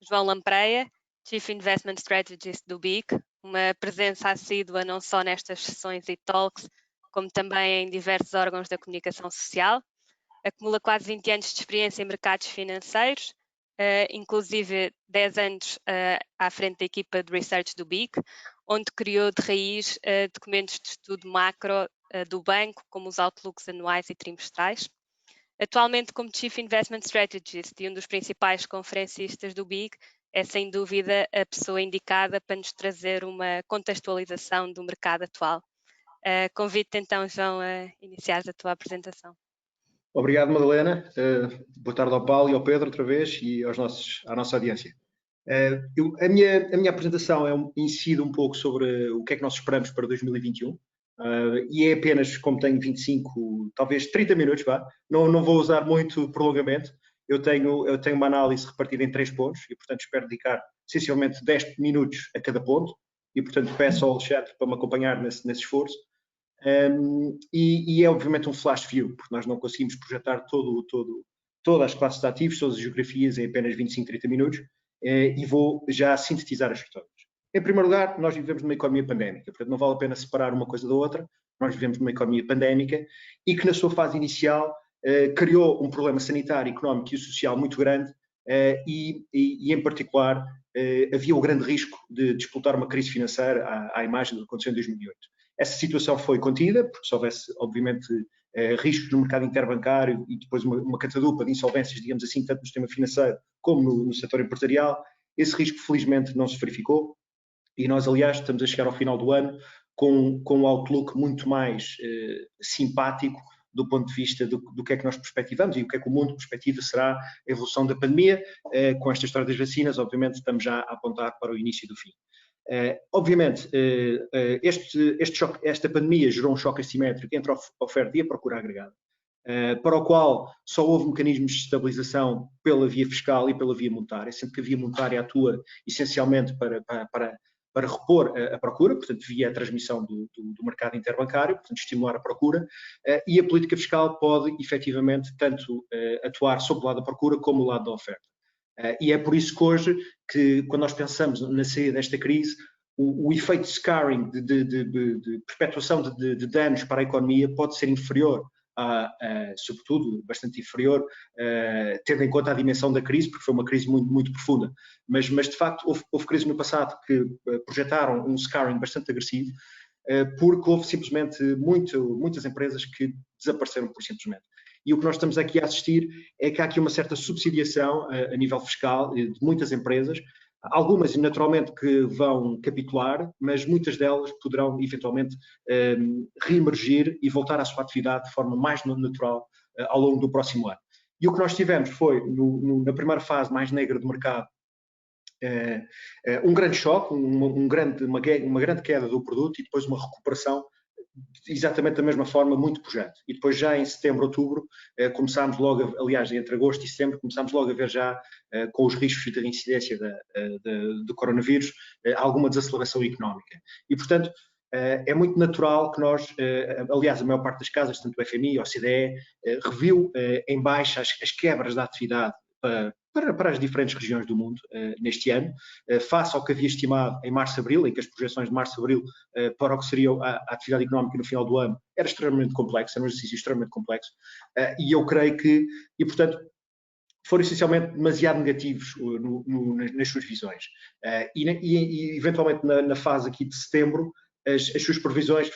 João Lampreia, Chief Investment Strategist do BIC, uma presença assídua não só nestas sessões e talks, como também em diversos órgãos da comunicação social. Acumula quase 20 anos de experiência em mercados financeiros, inclusive 10 anos à frente da equipa de research do BIC, onde criou de raiz documentos de estudo macro do banco, como os outlooks anuais e trimestrais. Atualmente, como Chief Investment Strategist e um dos principais conferencistas do BIC, é sem dúvida a pessoa indicada para nos trazer uma contextualização do mercado atual. Convido-te então, João, a iniciar a tua apresentação. Obrigado, Madalena. Boa tarde ao Paulo e ao Pedro outra vez e à nossa audiência. A minha apresentação incide um pouco sobre o que é que nós esperamos para 2021 e é apenas, como tenho 25, talvez 30 minutos, não vou usar muito prolongamento. Eu tenho uma análise repartida em 3 pontos e, portanto, espero dedicar essencialmente 10 minutos a cada ponto e, portanto, peço ao Alexandre para me acompanhar nesse esforço. E é obviamente um flash view, porque nós não conseguimos projetar todas as classes de ativos, todas as geografias em apenas 25, 30 minutos, e vou já sintetizar as questões. Em primeiro lugar, nós vivemos numa economia pandémica, portanto não vale a pena separar uma coisa da outra. Nós vivemos numa economia pandémica e que na sua fase inicial criou um problema sanitário, económico e social muito grande e em particular havia o grande risco de disputar uma crise financeira à imagem do que aconteceu em 2008. Essa situação foi contida, porque se houvesse, obviamente, riscos no mercado interbancário e depois uma catadupa de insolvências, digamos assim, tanto no sistema financeiro como no setor empresarial, esse risco felizmente não se verificou e nós, aliás, estamos a chegar ao final do ano com um outlook muito mais simpático do ponto de vista do que é que nós perspectivamos e o que é que o mundo perspectiva será a evolução da pandemia. Com esta história das vacinas, obviamente, estamos já a apontar para o início do fim. Obviamente, esta pandemia gerou um choque assimétrico entre a oferta e a procura agregada, para o qual só houve mecanismos de estabilização pela via fiscal e pela via monetária, sendo que a via monetária atua essencialmente para repor a procura, portanto, via a transmissão do mercado interbancário, portanto, estimular a procura, e a política fiscal pode, efetivamente, tanto atuar sobre o lado da procura como o lado da oferta. E é por isso que hoje, quando nós pensamos na saída desta crise, o efeito scarring de perpetuação de danos para a economia pode ser inferior, sobretudo bastante inferior, tendo em conta a dimensão da crise, porque foi uma crise muito, muito profunda. Mas de facto, houve crises no passado que projetaram um scarring bastante agressivo, porque houve simplesmente muitas empresas que desapareceram por simplesmente. E o que nós estamos aqui a assistir é que há aqui uma certa subsidiação a nível fiscal de muitas empresas, algumas naturalmente que vão capitular, mas muitas delas poderão eventualmente reemergir e voltar à sua atividade de forma mais natural ao longo do próximo ano. E o que nós tivemos foi, na primeira fase mais negra do mercado, um grande choque, uma grande queda do produto e depois uma recuperação exatamente da mesma forma, muito pujante. E depois já em setembro, outubro, começámos logo, aliás, entre agosto e setembro, começámos logo a ver já, com os riscos de incidência do coronavírus, alguma desaceleração económica. E, portanto, é muito natural que nós, aliás, a maior parte das casas, tanto o FMI, a OCDE, reviu em baixa as quebras da atividade para as diferentes regiões do mundo neste ano, face ao que havia estimado em março-abril, em que as projeções de março-abril para o que seria a atividade económica no final do ano era extremamente complexo, era um exercício extremamente complexo, e eu creio que, e portanto, foram essencialmente demasiado negativos nas suas visões. E eventualmente na fase aqui de setembro, as suas previsões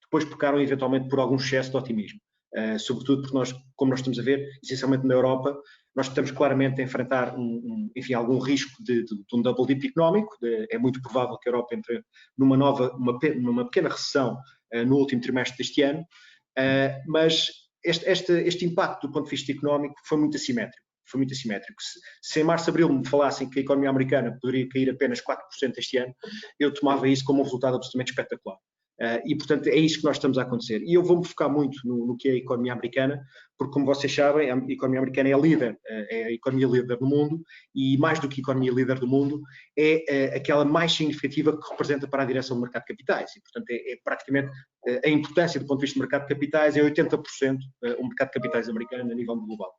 depois pecaram eventualmente por algum excesso de otimismo. Sobretudo porque nós, como nós estamos a ver, essencialmente na Europa, nós estamos claramente a enfrentar enfim, algum risco de um double dip económico. É muito provável que a Europa entre numa pequena recessão no último trimestre deste ano, mas este impacto do ponto de vista económico foi muito assimétrico. Se em março, abril me falassem que a economia americana poderia cair apenas 4% este ano, eu tomava isso como um resultado absolutamente espetacular. E, portanto, é isso que nós estamos a acontecer. E eu vou-me focar muito no que é a economia americana, porque, como vocês sabem, a economia americana é a economia líder do mundo, e mais do que a economia líder do mundo, é aquela mais significativa que representa para a direção do mercado de capitais. E, portanto, é praticamente a importância do ponto de vista do mercado de capitais é 80% o mercado de capitais americano a nível global.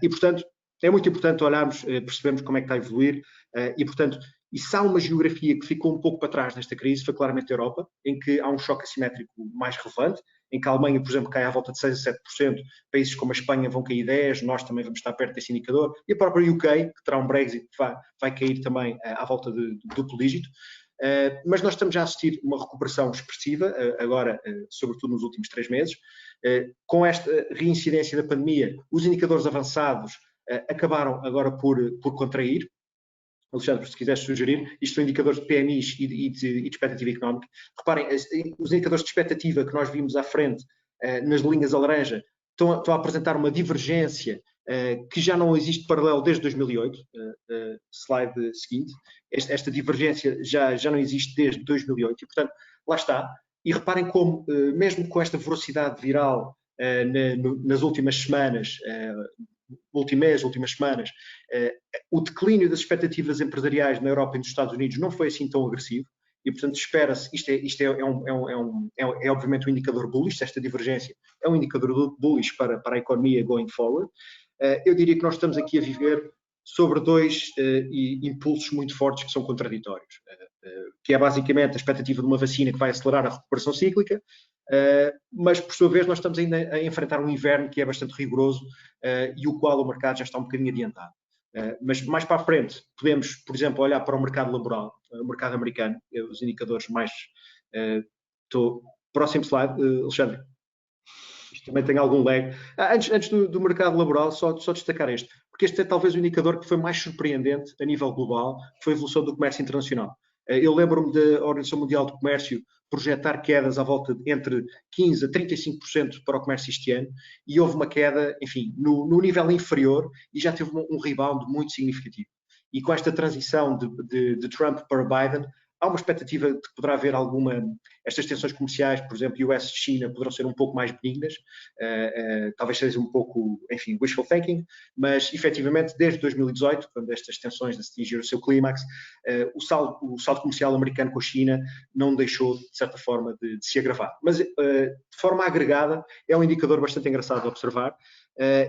E, portanto, é muito importante olharmos, percebermos como é que está a evoluir, e, portanto, e se há uma geografia que ficou um pouco para trás nesta crise, foi claramente a Europa, em que há um choque assimétrico mais relevante, em que a Alemanha, por exemplo, cai à volta de 6 a 7%, países como a Espanha vão cair 10%, nós também vamos estar perto desse indicador, e a própria UK, que terá um Brexit, vai cair também à volta de duplo dígito. Mas nós estamos já a assistir uma recuperação expressiva, agora, sobretudo nos últimos 3 meses. Com esta reincidência da pandemia, os indicadores avançados acabaram agora por contrair. Alexandre, se quiseres sugerir, isto são indicadores de PMIs e de expectativa económica. Reparem, os indicadores de expectativa que nós vimos à frente, nas linhas a laranja, estão a apresentar uma divergência que já não existe paralelo desde 2008. Slide seguinte. Esta divergência já não existe desde 2008 e, portanto, lá está. E reparem como, mesmo com esta velocidade viral nas últimas semanas, últimas semanas, o declínio das expectativas empresariais na Europa e nos Estados Unidos não foi assim tão agressivo e, portanto, espera-se, isto é obviamente um indicador bullish, esta divergência é um indicador bullish para a economia going forward. Eu diria que nós estamos aqui a viver sobre 2 impulsos muito fortes que são contraditórios, que é basicamente a expectativa de uma vacina que vai acelerar a recuperação cíclica, mas por sua vez nós estamos ainda a enfrentar um inverno que é bastante rigoroso e o qual o mercado já está um bocadinho adiantado. Mas mais para a frente podemos, por exemplo, olhar para o mercado laboral, o mercado americano, os indicadores mais... Próximo slide, Alexandre. Isto também tem algum lag. Antes do mercado laboral, só destacar este, porque este é talvez o indicador que foi mais surpreendente a nível global, que foi a evolução do comércio internacional. Eu lembro-me da Organização Mundial do Comércio projetar quedas à volta de entre 15% a 35% para o comércio este ano, e houve uma queda, enfim, no nível inferior, e já teve um rebound muito significativo. E com esta transição de Trump para Biden, há uma expectativa de que poderá haver estas tensões comerciais, por exemplo, US-China, poderão ser um pouco mais benignas, talvez seja um pouco, enfim, wishful thinking, mas efetivamente desde 2018, quando estas tensões atingiram o seu clímax, o saldo comercial americano com a China não deixou, de certa forma, de se agravar. Mas, de forma agregada, é um indicador bastante engraçado de observar.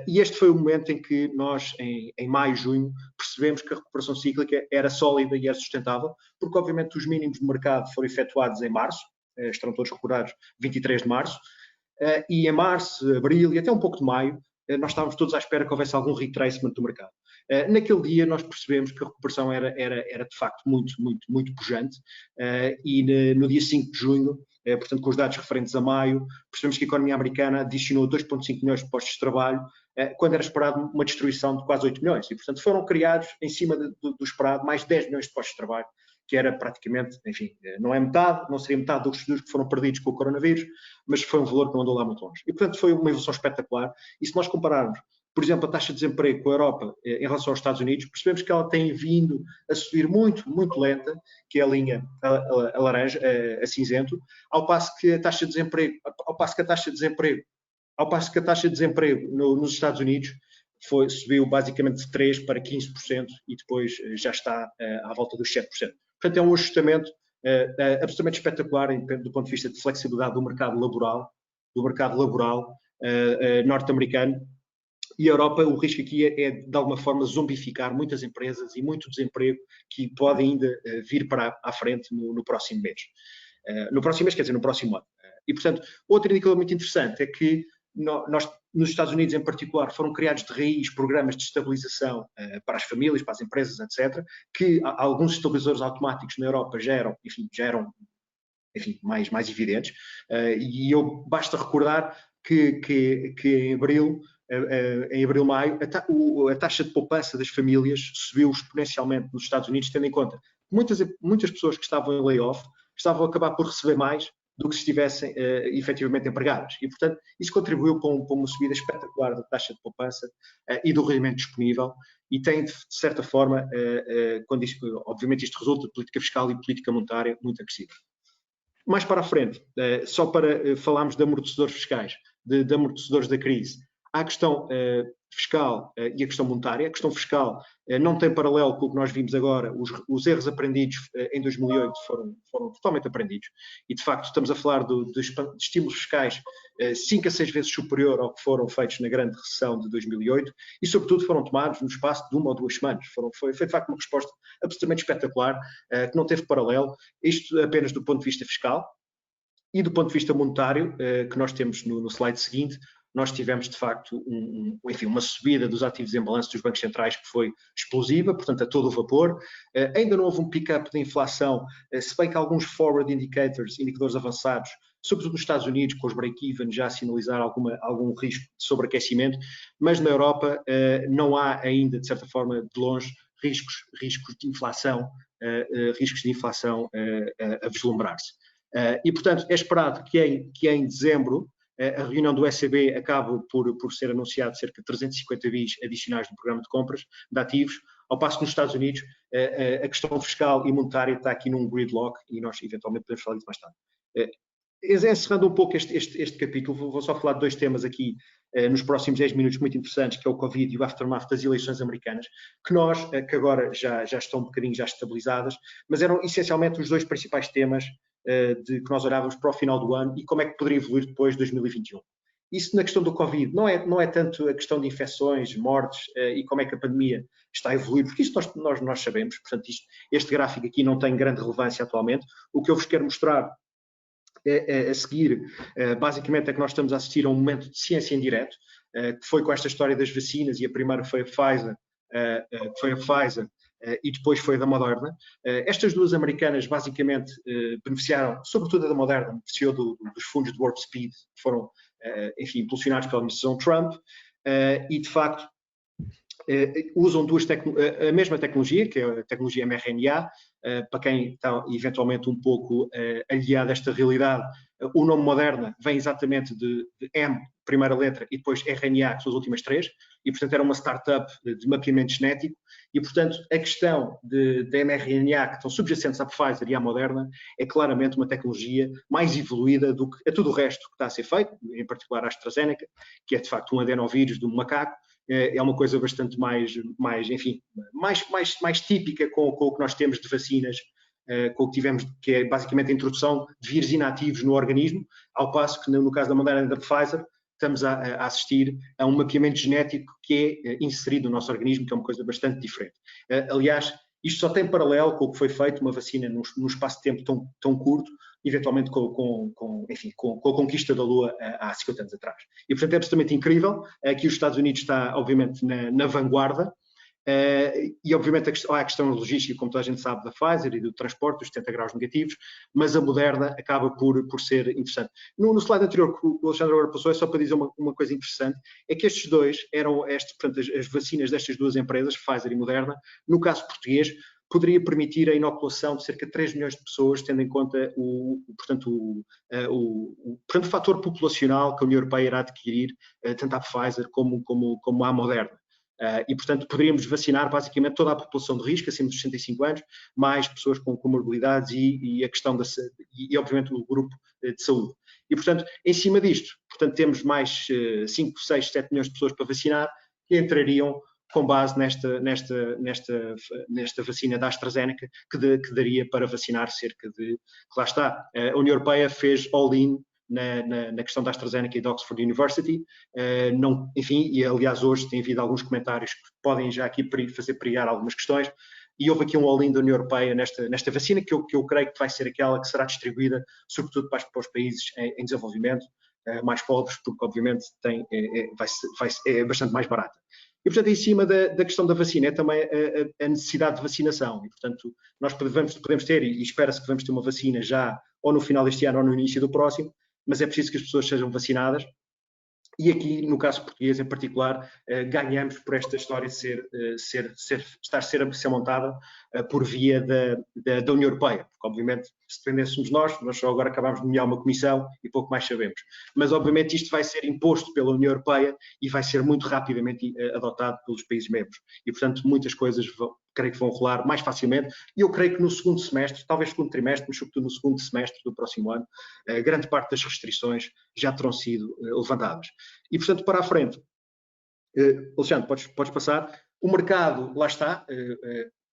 E este foi o momento em que nós, em maio e junho, percebemos que a recuperação cíclica era sólida e era sustentável, porque obviamente os mínimos de mercado foram efetuados em março, estarão todos recordados 23 de março, e em março, abril e até um pouco de maio, nós estávamos todos à espera que houvesse algum retracement do mercado. Naquele dia nós percebemos que a recuperação era de facto muito, muito, muito pujante, e no dia 5 de junho, portanto com os dados referentes a maio, percebemos que a economia americana adicionou 2,5 milhões de postos de trabalho, quando era esperado uma destruição de quase 8 milhões, e portanto foram criados, em cima do esperado, mais 10 milhões de postos de trabalho, que era praticamente, enfim, não é metade, não seria metade dos que foram perdidos com o coronavírus, mas foi um valor que não andou lá muito longe. E, portanto, foi uma evolução espetacular. E se nós compararmos por exemplo, a taxa de desemprego com a Europa em relação aos Estados Unidos, percebemos que ela tem vindo a subir muito, muito lenta, que é a linha a laranja, a cinzento, ao passo que a taxa de desemprego nos Estados Unidos subiu basicamente de 3% para 15% e depois já está à volta dos 7%. Portanto, é um ajustamento absolutamente espetacular do ponto de vista de flexibilidade do mercado laboral norte-americano. E a Europa, o risco aqui é de alguma forma zombificar muitas empresas e muito desemprego que pode ainda vir para a frente no próximo mês. No próximo mês, quer dizer, no próximo ano. E, portanto, outro indicador muito interessante é que nós, nos Estados Unidos em particular, foram criados de raiz programas de estabilização para as famílias, para as empresas, etc., que alguns estabilizadores automáticos na Europa já eram mais evidentes. E basta recordar que em abril, maio, a taxa de poupança das famílias subiu exponencialmente nos Estados Unidos, tendo em conta que muitas pessoas que estavam em layoff estavam a acabar por receber mais do que se estivessem efetivamente empregadas. E, portanto, isso contribuiu para uma subida espetacular da taxa de poupança e do rendimento disponível e tem, de certa forma, obviamente isto resulta de política fiscal e política monetária muito agressiva. Mais para a frente, só para falarmos de amortecedores fiscais, de amortecedores da crise, há a questão fiscal e a questão monetária. A questão fiscal não tem paralelo com o que nós vimos agora. Os erros aprendidos em 2008 foram totalmente aprendidos. E, de facto, estamos a falar de estímulos fiscais 5 a 6 vezes superior ao que foram feitos na grande recessão de 2008 e, sobretudo, foram tomados no espaço de 1 ou 2 semanas. Foi, de facto, uma resposta absolutamente espetacular, que não teve paralelo. Isto apenas do ponto de vista fiscal. E do ponto de vista monetário, que nós temos no slide seguinte, nós tivemos, de facto, uma subida dos ativos em balanço dos bancos centrais que foi explosiva, portanto, a todo o vapor. Ainda não houve um pick-up de inflação, se bem que alguns forward indicators, indicadores avançados, sobretudo nos Estados Unidos, com os break-even já a sinalizar algum risco de sobreaquecimento, mas na Europa não há ainda, de certa forma, de longe, riscos de inflação a vislumbrar-se. E, portanto, é esperado que em dezembro a reunião do ECB acabe por ser anunciado cerca de 350 bis adicionais no programa de compras de ativos, ao passo que nos Estados Unidos a questão fiscal e monetária está aqui num gridlock e nós eventualmente podemos falar disso mais tarde. Encerrando um pouco este capítulo, vou só falar de 2 temas aqui nos próximos 10 minutos muito interessantes, que é o Covid e o aftermath das eleições americanas, que agora já estão um bocadinho já estabilizadas, mas eram essencialmente os 2 principais temas que nós olhávamos para o final do ano e como é que poderia evoluir depois de 2021. Isso na questão do Covid não é tanto a questão de infecções, mortes e como é que a pandemia está a evoluir, porque isso nós sabemos, portanto este gráfico aqui não tem grande relevância atualmente. O que eu vos quero mostrar a seguir, basicamente é que nós estamos a assistir a um momento de ciência em direto, que foi com esta história das vacinas, e a primeira foi a Pfizer, e depois foi a da Moderna. Estas 2 americanas basicamente beneficiaram, sobretudo a da Moderna, beneficiou dos fundos de Warp Speed, que foram, impulsionados pela administração Trump, e de facto usam a mesma tecnologia, que é a tecnologia mRNA. Para quem está eventualmente um pouco aliado a esta realidade, o nome Moderna vem exatamente de M, primeira letra, e depois RNA, que são as últimas 3, e portanto era uma startup de mapeamento genético, e portanto a questão de mRNA que estão subjacentes à Pfizer e à Moderna é claramente uma tecnologia mais evoluída do que a tudo o resto que está a ser feito, em particular a AstraZeneca, que é de facto um adenovírus de um macaco. É uma coisa bastante mais típica com o que nós temos de vacinas, com o que tivemos, que é basicamente a introdução de vírus inativos no organismo, ao passo que no caso da Moderna e da Pfizer estamos a assistir a um mapeamento genético que é inserido no nosso organismo, que é uma coisa bastante diferente. Aliás, isto só tem paralelo com o que foi feito, uma vacina num espaço de tempo tão curto, eventualmente com a conquista da Lua há 50 anos atrás. E, portanto, é absolutamente incrível. Aqui os Estados Unidos está, obviamente, na vanguarda. E, obviamente, há a questão logística, como toda a gente sabe, da Pfizer e do transporte, dos 70 graus negativos, mas a Moderna acaba por ser interessante. No slide anterior que o Alexandre agora passou, é só para dizer uma coisa interessante, é que estes dois portanto, as vacinas destas 2 empresas, Pfizer e Moderna, no caso português, poderia permitir a inoculação de cerca de 3 milhões de pessoas, tendo em conta o fator populacional que a União Europeia irá adquirir, tanto à Pfizer como à Moderna. E, portanto, poderíamos vacinar basicamente toda a população de risco, acima dos 65 anos, mais pessoas com comorbilidades e a questão e obviamente, o grupo de saúde. E, portanto, em cima disto, temos mais 5, 6, 7 milhões de pessoas para vacinar que entrariam com base nesta vacina da AstraZeneca, que daria para vacinar cerca de... Lá está, a União Europeia fez all-in na questão da AstraZeneca e da Oxford University, enfim, e aliás hoje tem havido alguns comentários que podem já aqui fazer perigar algumas questões, e houve aqui um all-in da União Europeia nesta vacina, que eu creio que vai ser aquela que será distribuída, sobretudo para os países em desenvolvimento, mais pobres, porque obviamente é bastante mais barata. E, portanto, em cima da questão da vacina é também a necessidade de vacinação. E, portanto, nós podemos ter, e espera-se que vamos ter uma vacina já ou no final deste ano ou no início do próximo, mas é preciso que as pessoas sejam vacinadas. E aqui, no caso português em particular, ganhamos por esta história de estar a ser montada por via da União Europeia. Porque, obviamente, se dependêssemos nós só agora acabámos de nomear uma comissão e pouco mais sabemos. Mas, obviamente, isto vai ser imposto pela União Europeia e vai ser muito rapidamente adotado pelos países membros. E, portanto, muitas coisas creio que vão rolar mais facilmente. E eu creio que no segundo semestre, talvez segundo trimestre, mas sobretudo no segundo semestre do próximo ano, grande parte das restrições já terão sido levantadas. E, portanto, para a frente, Alexandre, podes passar. O mercado, lá está,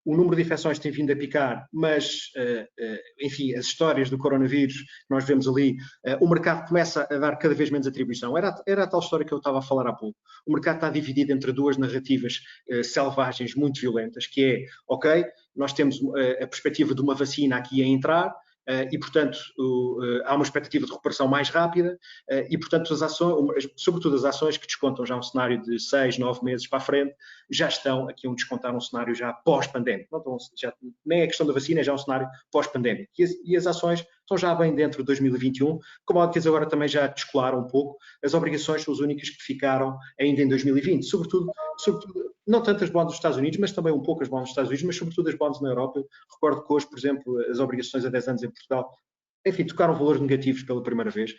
o número de infecções tem vindo a picar, mas, enfim, as histórias do coronavírus, nós vemos ali, o mercado começa a dar cada vez menos atribuição. Era a tal história que eu estava a falar há pouco. O mercado está dividido entre duas narrativas selvagens muito violentas, que é, ok, nós temos a perspectiva de uma vacina aqui a entrar, e, portanto, há uma expectativa de recuperação mais rápida e, portanto, sobretudo as ações que descontam já um cenário de 6, 9 meses para a frente, já estão aqui a descontar um cenário já pós-pandémico. Nem é questão da vacina, é já um cenário pós-pandémico. E as ações estão já bem dentro de 2021. Commodities agora também já descolaram um pouco. As obrigações são as únicas que ficaram ainda em 2020. Sobretudo não tanto as bonds dos Estados Unidos, mas também um pouco as bonds dos Estados Unidos, mas sobretudo as bonds na Europa. Eu recordo que hoje, por exemplo, as obrigações a 10 anos em Portugal, enfim, tocaram valores negativos pela primeira vez.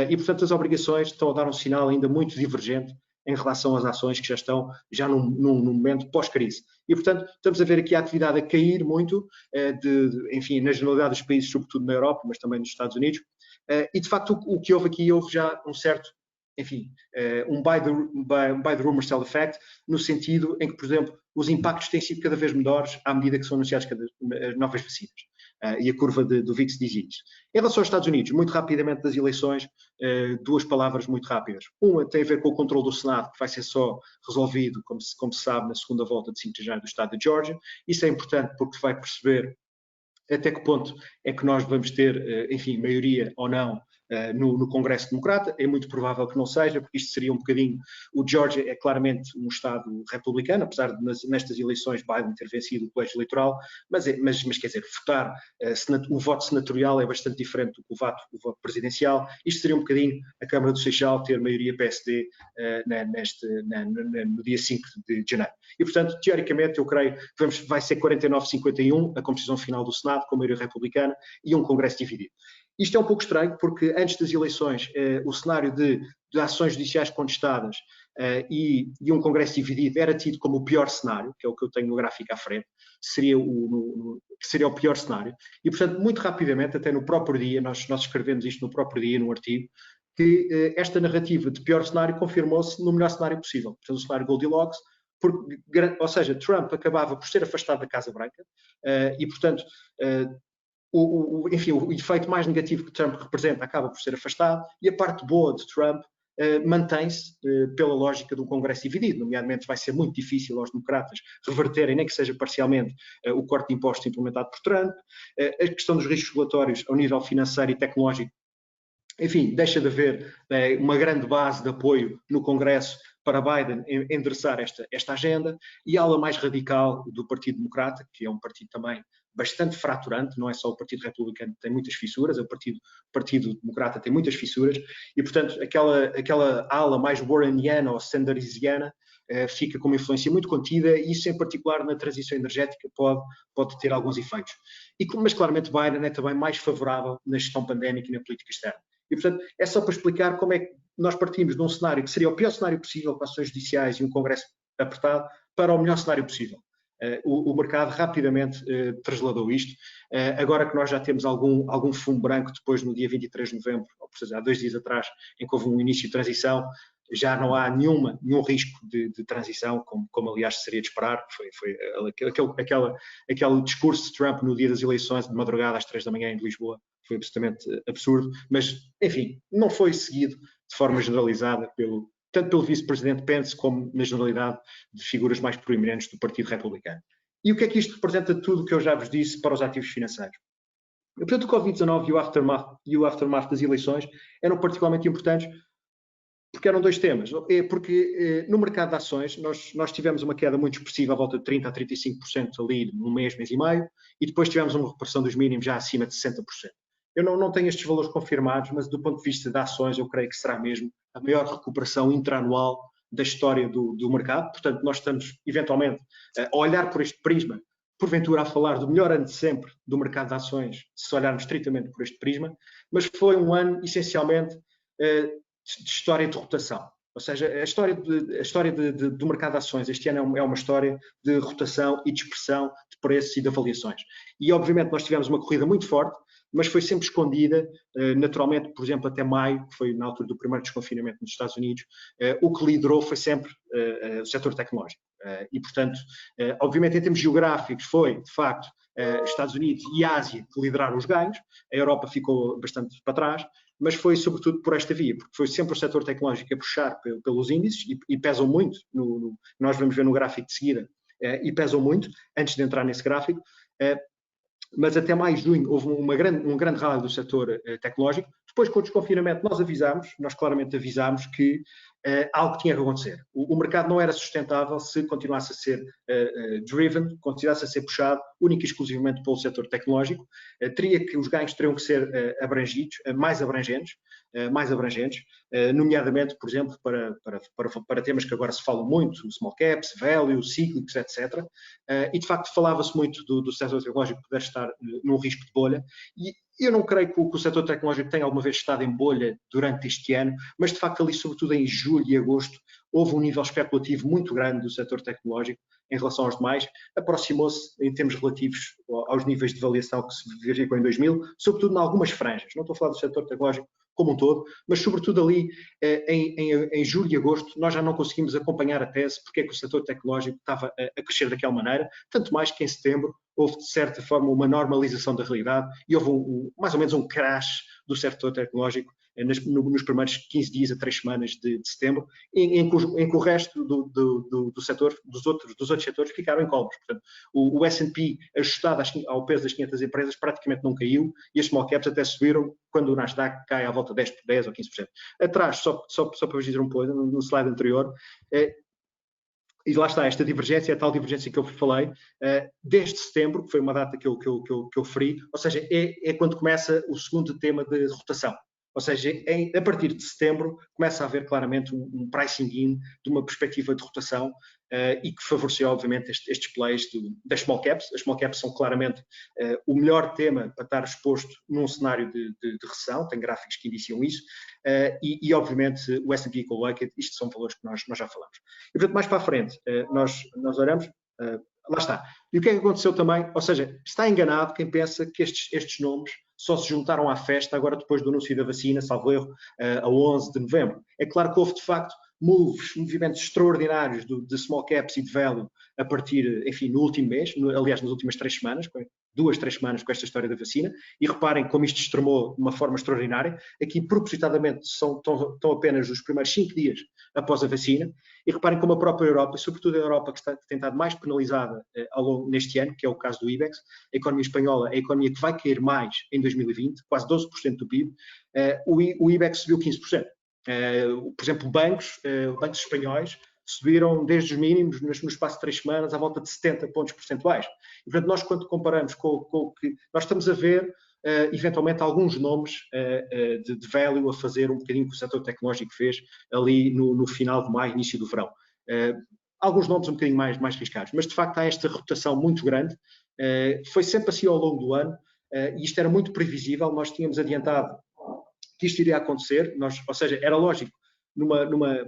E, portanto, as obrigações estão a dar um sinal ainda muito divergente em relação às ações que já estão num momento pós-crise. E, portanto, estamos a ver aqui a atividade a cair muito, enfim, na generalidade dos países, sobretudo na Europa, mas também nos Estados Unidos. E, de facto, o que houve já um certo, enfim, um buy the rumor, sell the fact, no sentido em que, por exemplo, os impactos têm sido cada vez menores à medida que são anunciadas novas vacinas. E a curva do VIX diz isso. Em relação aos Estados Unidos, muito rapidamente das eleições, duas palavras muito rápidas. Uma tem a ver com o controle do Senado, que vai ser só resolvido, como se sabe, na segunda volta de 5 de janeiro do estado de Georgia. Isso é importante porque vai perceber até que ponto é que nós vamos ter, enfim, maioria ou não no Congresso Democrata. É muito provável que não seja, porque isto seria um bocadinho... O Georgia é claramente um estado republicano, apesar de nestas eleições Biden ter vencido o colégio eleitoral, mas quer dizer, votar, o voto senatorial é bastante diferente do que o voto presidencial. Isto seria um bocadinho a Câmara do Seixal ter maioria PSD no dia 5 de janeiro. E, portanto, teoricamente, eu creio que vai ser 49-51 a composição final do Senado, com maioria republicana, e um Congresso dividido. Isto é um pouco estranho, porque antes das eleições, o cenário de ações judiciais contestadas e um Congresso dividido era tido como o pior cenário, que é o que eu tenho no gráfico à frente, seria o pior cenário. E, portanto, muito rapidamente, até no próprio dia, nós escrevemos isto no próprio dia, num artigo, que esta narrativa de pior cenário confirmou-se no melhor cenário possível. Portanto, o cenário Goldilocks, ou seja, Trump acabava por ser afastado da Casa Branca e, portanto, enfim, o efeito mais negativo que Trump representa acaba por ser afastado e a parte boa de Trump mantém-se pela lógica de um Congresso dividido. Nomeadamente, vai ser muito difícil aos democratas reverterem, nem que seja parcialmente, o corte de impostos implementado por Trump. A questão dos riscos regulatórios ao nível financeiro e tecnológico, enfim, deixa de haver uma grande base de apoio no Congresso para Biden endereçar esta agenda, e a ala mais radical do Partido Democrata, que é um partido também bastante fraturante, não é só o Partido Republicano que tem muitas fissuras, o Partido Democrata tem muitas fissuras, e, portanto, aquela ala mais warreniana ou sandersiana fica com uma influência muito contida e isso, em particular, na transição energética, pode ter alguns efeitos. Mas, claramente, Biden é também mais favorável na gestão pandémica e na política externa. E, portanto, é só para explicar como é que nós partimos de um cenário que seria o pior cenário possível, com ações judiciais e um Congresso apertado, para o melhor cenário possível. O mercado rapidamente trasladou isto. Agora que nós já temos algum fumo branco, depois no dia 23 de novembro, ou seja, há 2 dias atrás, em que houve um início de transição, já não há nenhum risco de transição, como aliás seria de esperar. Foi aquele discurso de Trump no dia das eleições, de madrugada às 3 da manhã em Lisboa, foi absolutamente absurdo, mas, enfim, não foi seguido de forma generalizada tanto pelo vice-presidente Pence como na generalidade de figuras mais proeminentes do Partido Republicano. E o que é que isto representa de tudo o que eu já vos disse para os ativos financeiros? Portanto, o Covid-19 e o aftermath das eleições eram particularmente importantes porque eram 2 temas. Porque no mercado de ações nós tivemos uma queda muito expressiva, à volta de 30% a 35% ali no mês e meio, e depois tivemos uma recuperação dos mínimos já acima de 60%. Eu não tenho estes valores confirmados, mas do ponto de vista de ações eu creio que será mesmo a maior recuperação intraanual da história do mercado. Portanto, nós estamos eventualmente a olhar por este prisma, porventura a falar do melhor ano de sempre do mercado de ações, se olharmos estritamente por este prisma, mas foi um ano essencialmente de história de rotação. Ou seja, a história do mercado de ações este ano é uma história de rotação e de expressão de preços e de avaliações. E, obviamente, nós tivemos uma corrida muito forte, mas foi sempre escondida, naturalmente, por exemplo, até maio, que foi na altura do primeiro desconfinamento nos Estados Unidos, o que liderou foi sempre o setor tecnológico. E, portanto, obviamente, em termos geográficos, foi, de facto, Estados Unidos e Ásia que lideraram os ganhos, a Europa ficou bastante para trás, mas foi sobretudo por esta via, porque foi sempre o setor tecnológico a puxar pelos índices e pesam muito, nós vamos ver no gráfico de seguida, e pesam muito, antes de entrar nesse gráfico, mas até mais de junho houve um grande rally do setor tecnológico. Depois, com o desconfinamento, nós claramente avisámos que algo tinha que acontecer. O mercado não era sustentável se continuasse a ser driven, continuasse a ser puxado única e exclusivamente pelo setor tecnológico. Os ganhos teriam que ser abrangidos, mais abrangentes, nomeadamente, por exemplo, para temas que agora se falam muito, small caps, value, cíclicos, etc. E, de facto, falava-se muito do setor tecnológico poder estar num risco de bolha. E eu não creio que o setor tecnológico tenha alguma vez estado em bolha durante este ano, mas, de facto, ali, sobretudo em julho e agosto, houve um nível especulativo muito grande do setor tecnológico em relação aos demais, aproximou-se em termos relativos aos níveis de avaliação que se verificou em 2000, sobretudo em algumas franjas. Não estou a falar do setor tecnológico como um todo, mas sobretudo ali em julho e agosto nós já não conseguimos acompanhar a tese porque é que o setor tecnológico estava a crescer daquela maneira, tanto mais que em setembro houve de certa forma uma normalização da realidade e houve mais ou menos um crash do setor tecnológico nos primeiros 15 dias a 3 semanas de setembro, em que o resto do setor, dos outros setores ficaram em colmos. Portanto, o S&P ajustado ao peso das 500 empresas praticamente não caiu e as small caps até subiram quando o Nasdaq cai à volta de 10 ou 15%. Atrás, só para vos dizer um pouco, no slide anterior, e lá está, esta divergência, a tal divergência que eu falei, desde setembro, que foi uma data que eu referi, ou seja, é quando começa o segundo tema de rotação. Ou seja, a partir de setembro começa a haver claramente um pricing in de uma perspectiva de rotação e que favoreceu, obviamente, estes plays das small caps. As small caps são claramente o melhor tema para estar exposto num cenário de recessão, tem gráficos que indiciam isso, e obviamente, o S&P com o Weighted, isto são valores que nós já falamos. E, portanto, mais para a frente, nós olhamos, lá está. E o que é que aconteceu também? Ou seja, está enganado quem pensa que estes nomes só se juntaram à festa agora depois do anúncio da vacina, salvo erro, a 11 de novembro. É claro que houve, de facto, movimentos extraordinários de small caps e de value a partir, enfim, no último mês, aliás, nas últimas 3 semanas, 2-3 semanas com esta história da vacina, e reparem como isto extremou de uma forma extraordinária. Aqui, propositadamente, estão apenas os primeiros 5 dias após a vacina, e reparem como a própria Europa, e sobretudo a Europa que tem estado mais penalizada neste ano, que é o caso do IBEX, a economia espanhola é a economia que vai cair mais em 2020, quase 12% do PIB, o IBEX subiu 15%. Por exemplo, bancos espanhóis subiram desde os mínimos no espaço de 3 semanas à volta de 70 pontos percentuais. E, portanto, nós quando comparamos com o que nós estamos a ver, eventualmente alguns nomes de value a fazer um bocadinho que o setor tecnológico fez ali no final de maio, início do verão. alguns nomes um bocadinho mais arriscados, mas de facto há esta rotação muito grande. Foi sempre assim ao longo do ano, e isto era muito previsível. Nós tínhamos adiantado que isto iria acontecer, ou seja, era lógico,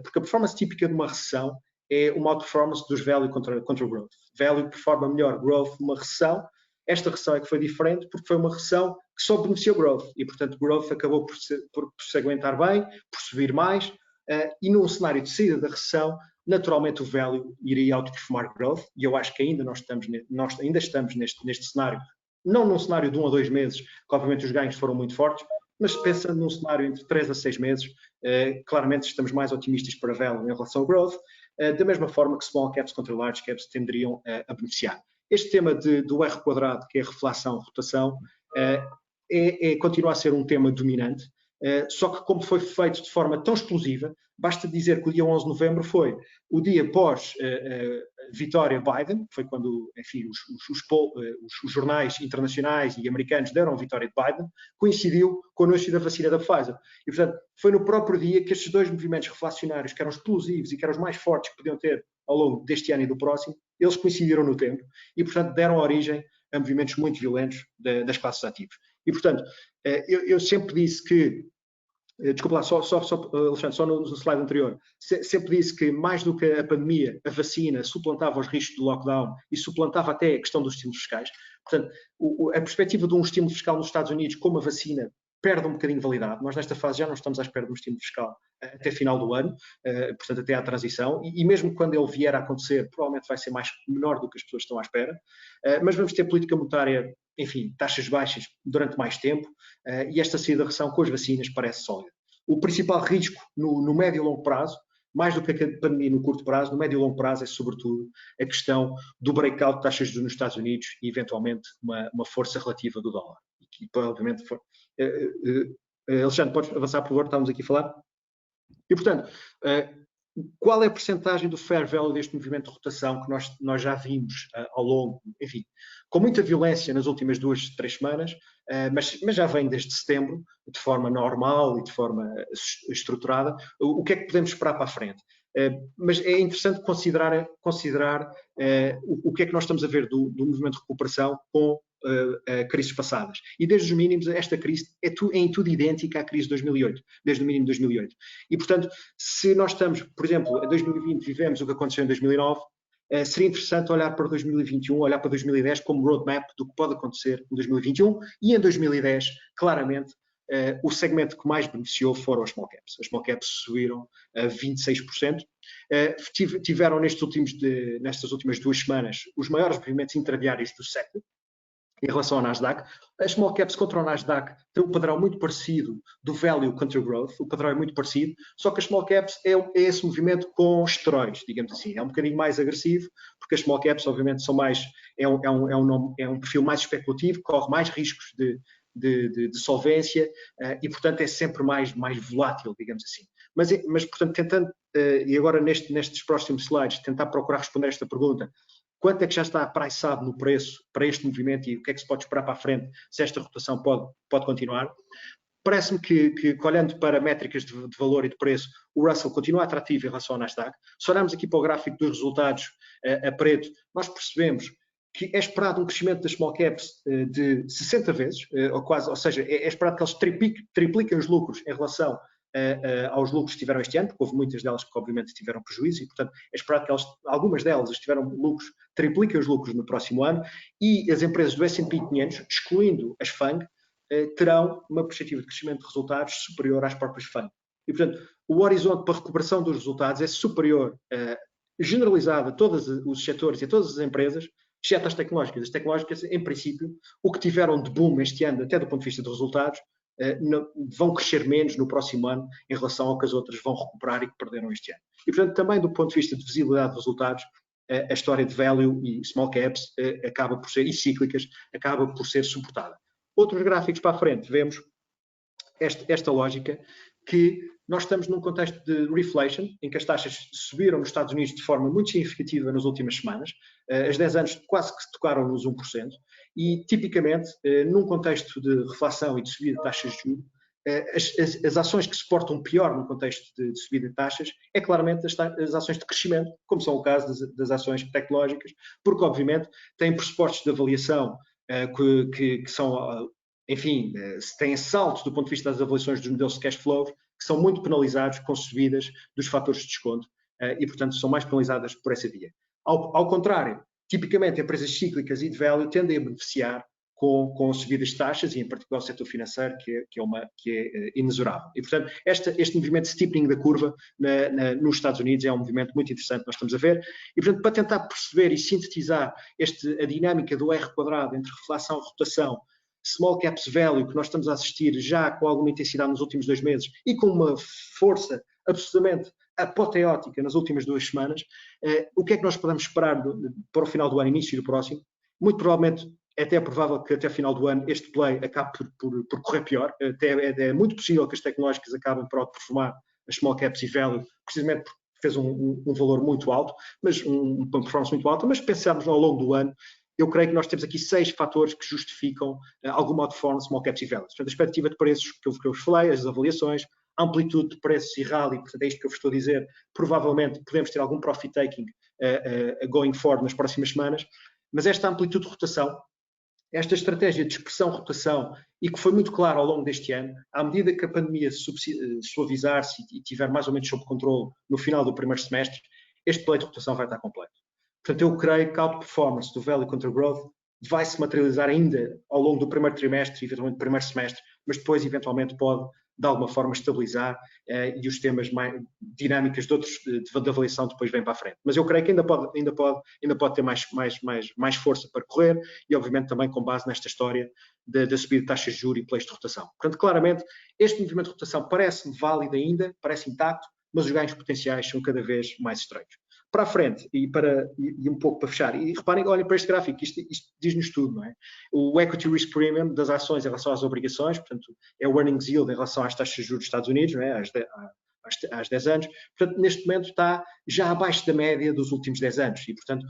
porque a performance típica de uma recessão é uma outperformance dos value contra growth. Value performa melhor growth numa recessão. Esta recessão é que foi diferente, porque foi uma recessão que só beneficiou growth, e portanto growth acabou por se aguentar bem, por subir mais, e num cenário de saída da recessão, naturalmente o value iria outperformar growth, e eu acho que ainda nós ainda estamos neste cenário, não num cenário de 1 a 2 meses, que obviamente os ganhos foram muito fortes, mas pensando num cenário entre 3 a 6 meses, claramente estamos mais otimistas para value em relação ao growth, da mesma forma que small caps contra large caps tenderiam a beneficiar. Este tema do R quadrado, que é a reflação, rotação, continua a ser um tema dominante, só que como foi feito de forma tão explosiva, basta dizer que o dia 11 de novembro foi o dia pós vitória Biden, foi quando, enfim, os jornais internacionais e americanos deram a vitória de Biden, coincidiu com o anúncio da vacina da Pfizer. E, portanto, foi no próprio dia que estes dois movimentos reflacionários, que eram explosivos e que eram os mais fortes que podiam ter ao longo deste ano e do próximo, eles coincidiram no tempo e, portanto, deram origem a movimentos muito violentos das classes ativas. E, portanto, eu sempre disse que, desculpa lá, Alexandre, só no slide anterior, sempre disse que mais do que a pandemia, a vacina suplantava os riscos do lockdown e suplantava até a questão dos estímulos fiscais. Portanto, a perspectiva de um estímulo fiscal nos Estados Unidos como a vacina perde um bocadinho de validade. Nós nesta fase já não estamos à espera de um estímulo fiscal até final do ano, portanto até à transição, e mesmo quando ele vier a acontecer, provavelmente vai ser menor do que as pessoas estão à espera, mas vamos ter política monetária, enfim, taxas baixas durante mais tempo, e esta saída da recessão com as vacinas parece sólida. O principal risco no médio e longo prazo, mais do que a pandemia no curto prazo, no médio e longo prazo é sobretudo a questão do breakout de taxas nos Estados Unidos e eventualmente uma força relativa do dólar. E provavelmente Alexandre, podes avançar por favor, estamos aqui a falar. E portanto, qual é a percentagem do fair value deste movimento de rotação que nós já vimos ao longo, enfim, com muita violência nas últimas 2, 3 semanas, mas já vem desde setembro, de forma normal e de forma estruturada. O que é que podemos esperar para a frente? Mas é interessante considerar o que é que nós estamos a ver do movimento de recuperação com crises passadas. E desde os mínimos, esta crise é em tudo idêntica à crise de 2008, desde o mínimo de 2008. E, portanto, se nós estamos, por exemplo, em 2020 vivemos o que aconteceu em 2009, seria interessante olhar para 2021, olhar para 2010 como roadmap do que pode acontecer em 2021 e em 2010, claramente, o segmento que mais beneficiou foram as small caps. As small caps subiram a 26%. Tiveram nestas últimas 2 semanas os maiores movimentos intradiários do século em relação ao Nasdaq. As small caps contra o Nasdaq têm um padrão muito parecido do value contra o growth, o padrão é muito parecido, só que as small caps é esse movimento com esteroides, digamos assim, é um bocadinho mais agressivo, porque as small caps obviamente são mais, é um perfil mais especulativo, corre mais riscos de solvência e portanto é sempre mais volátil, digamos assim. Mas portanto tentando, e agora nestes próximos slides, tentar procurar responder esta pergunta, quanto é que já está priceado no preço para este movimento e o que é que se pode esperar para a frente se esta rotação pode continuar? Parece-me que olhando para métricas de valor e de preço, o Russell continua atrativo em relação ao Nasdaq. Se olharmos aqui para o gráfico dos resultados a preto, nós percebemos que é esperado um crescimento das small caps de 60 vezes, ou seja, é esperado que eles tripliquem os lucros em relação aos lucros que tiveram este ano, porque houve muitas delas que obviamente tiveram prejuízo e, portanto, é esperado que algumas delas tiveram lucros, tripliquem os lucros no próximo ano, e as empresas do S&P 500, excluindo as FANG, terão uma perspectiva de crescimento de resultados superior às próprias FANG. E, portanto, o horizonte para a recuperação dos resultados é superior, generalizado a todos os setores e a todas as empresas, exceto as tecnológicas. As tecnológicas, em princípio, o que tiveram de boom este ano, até do ponto de vista de resultados, vão crescer menos no próximo ano em relação ao que as outras vão recuperar e que perderam este ano. E, portanto, também do ponto de vista de visibilidade de resultados, a história de value e small caps acaba por ser, e cíclicas, acaba por ser suportada. Outros gráficos para a frente, vemos esta lógica que nós estamos num contexto de reflation, em que as taxas subiram nos Estados Unidos de forma muito significativa nas últimas semanas, as 10 anos quase que tocaram nos 1%, e tipicamente, num contexto de reflação e de subida de taxas de juros, as ações que se portam pior no contexto de subida de taxas é claramente as ações de crescimento, como são o caso das ações tecnológicas, porque obviamente têm pressupostos de avaliação que são, enfim, têm saltos do ponto de vista das avaliações dos modelos de cash flow, que são muito penalizados com subidas dos fatores de desconto e, portanto, são mais penalizadas por essa via. Ao contrário, tipicamente empresas cíclicas e de value tendem a beneficiar com subidas de taxas, e em particular o setor financeiro, que é inexorável. E, portanto, este movimento de steepening da curva nos Estados Unidos é um movimento muito interessante que nós estamos a ver. E, portanto, para tentar perceber e sintetizar a dinâmica do R quadrado entre reflação, rotação, small caps value, que nós estamos a assistir já com alguma intensidade nos últimos 2 meses e com uma força absolutamente apoteótica nas últimas 2 semanas, o que é que nós podemos esperar para o final do ano, início do próximo? Muito provavelmente, até é provável que até o final do ano este play acabe por correr pior. É muito possível que as tecnológicas acabem por outperformar as small caps e value, precisamente porque fez um valor muito alto, mas uma performance muito alta, mas pensamos ao longo do ano, eu creio que nós temos aqui 6 fatores que justificam alguma outperform small caps e values. Portanto, a expectativa de preços que eu vos falei, as avaliações, a amplitude de preços e rally, portanto é isto que eu vos estou a dizer, provavelmente podemos ter algum profit taking going forward nas próximas semanas, mas esta amplitude de rotação, esta estratégia de dispersão-rotação, e que foi muito claro ao longo deste ano, à medida que a pandemia suavizar-se e tiver mais ou menos sob controle no final do primeiro semestre, este play de rotação vai estar completo. Portanto, eu creio que a outperformance do value contra growth vai se materializar ainda ao longo do primeiro trimestre, eventualmente do primeiro semestre, mas depois, eventualmente, pode, de alguma forma, estabilizar e os temas mais dinâmicas de avaliação depois vêm para a frente. Mas eu creio que ainda pode ter mais força para correr e, obviamente, também com base nesta história da subida de taxas de juros e plays de rotação. Portanto, claramente, este movimento de rotação parece-me válido ainda, parece intacto, mas os ganhos potenciais são cada vez mais estreitos. Para a frente e um pouco para fechar, e reparem, olhem para este gráfico, isto diz-nos tudo, não é? O equity risk premium das ações em relação às obrigações, portanto, é o earnings yield em relação às taxas de juros dos Estados Unidos, não é? Às 10 anos, portanto, neste momento está já abaixo da média dos últimos 10 anos e, portanto,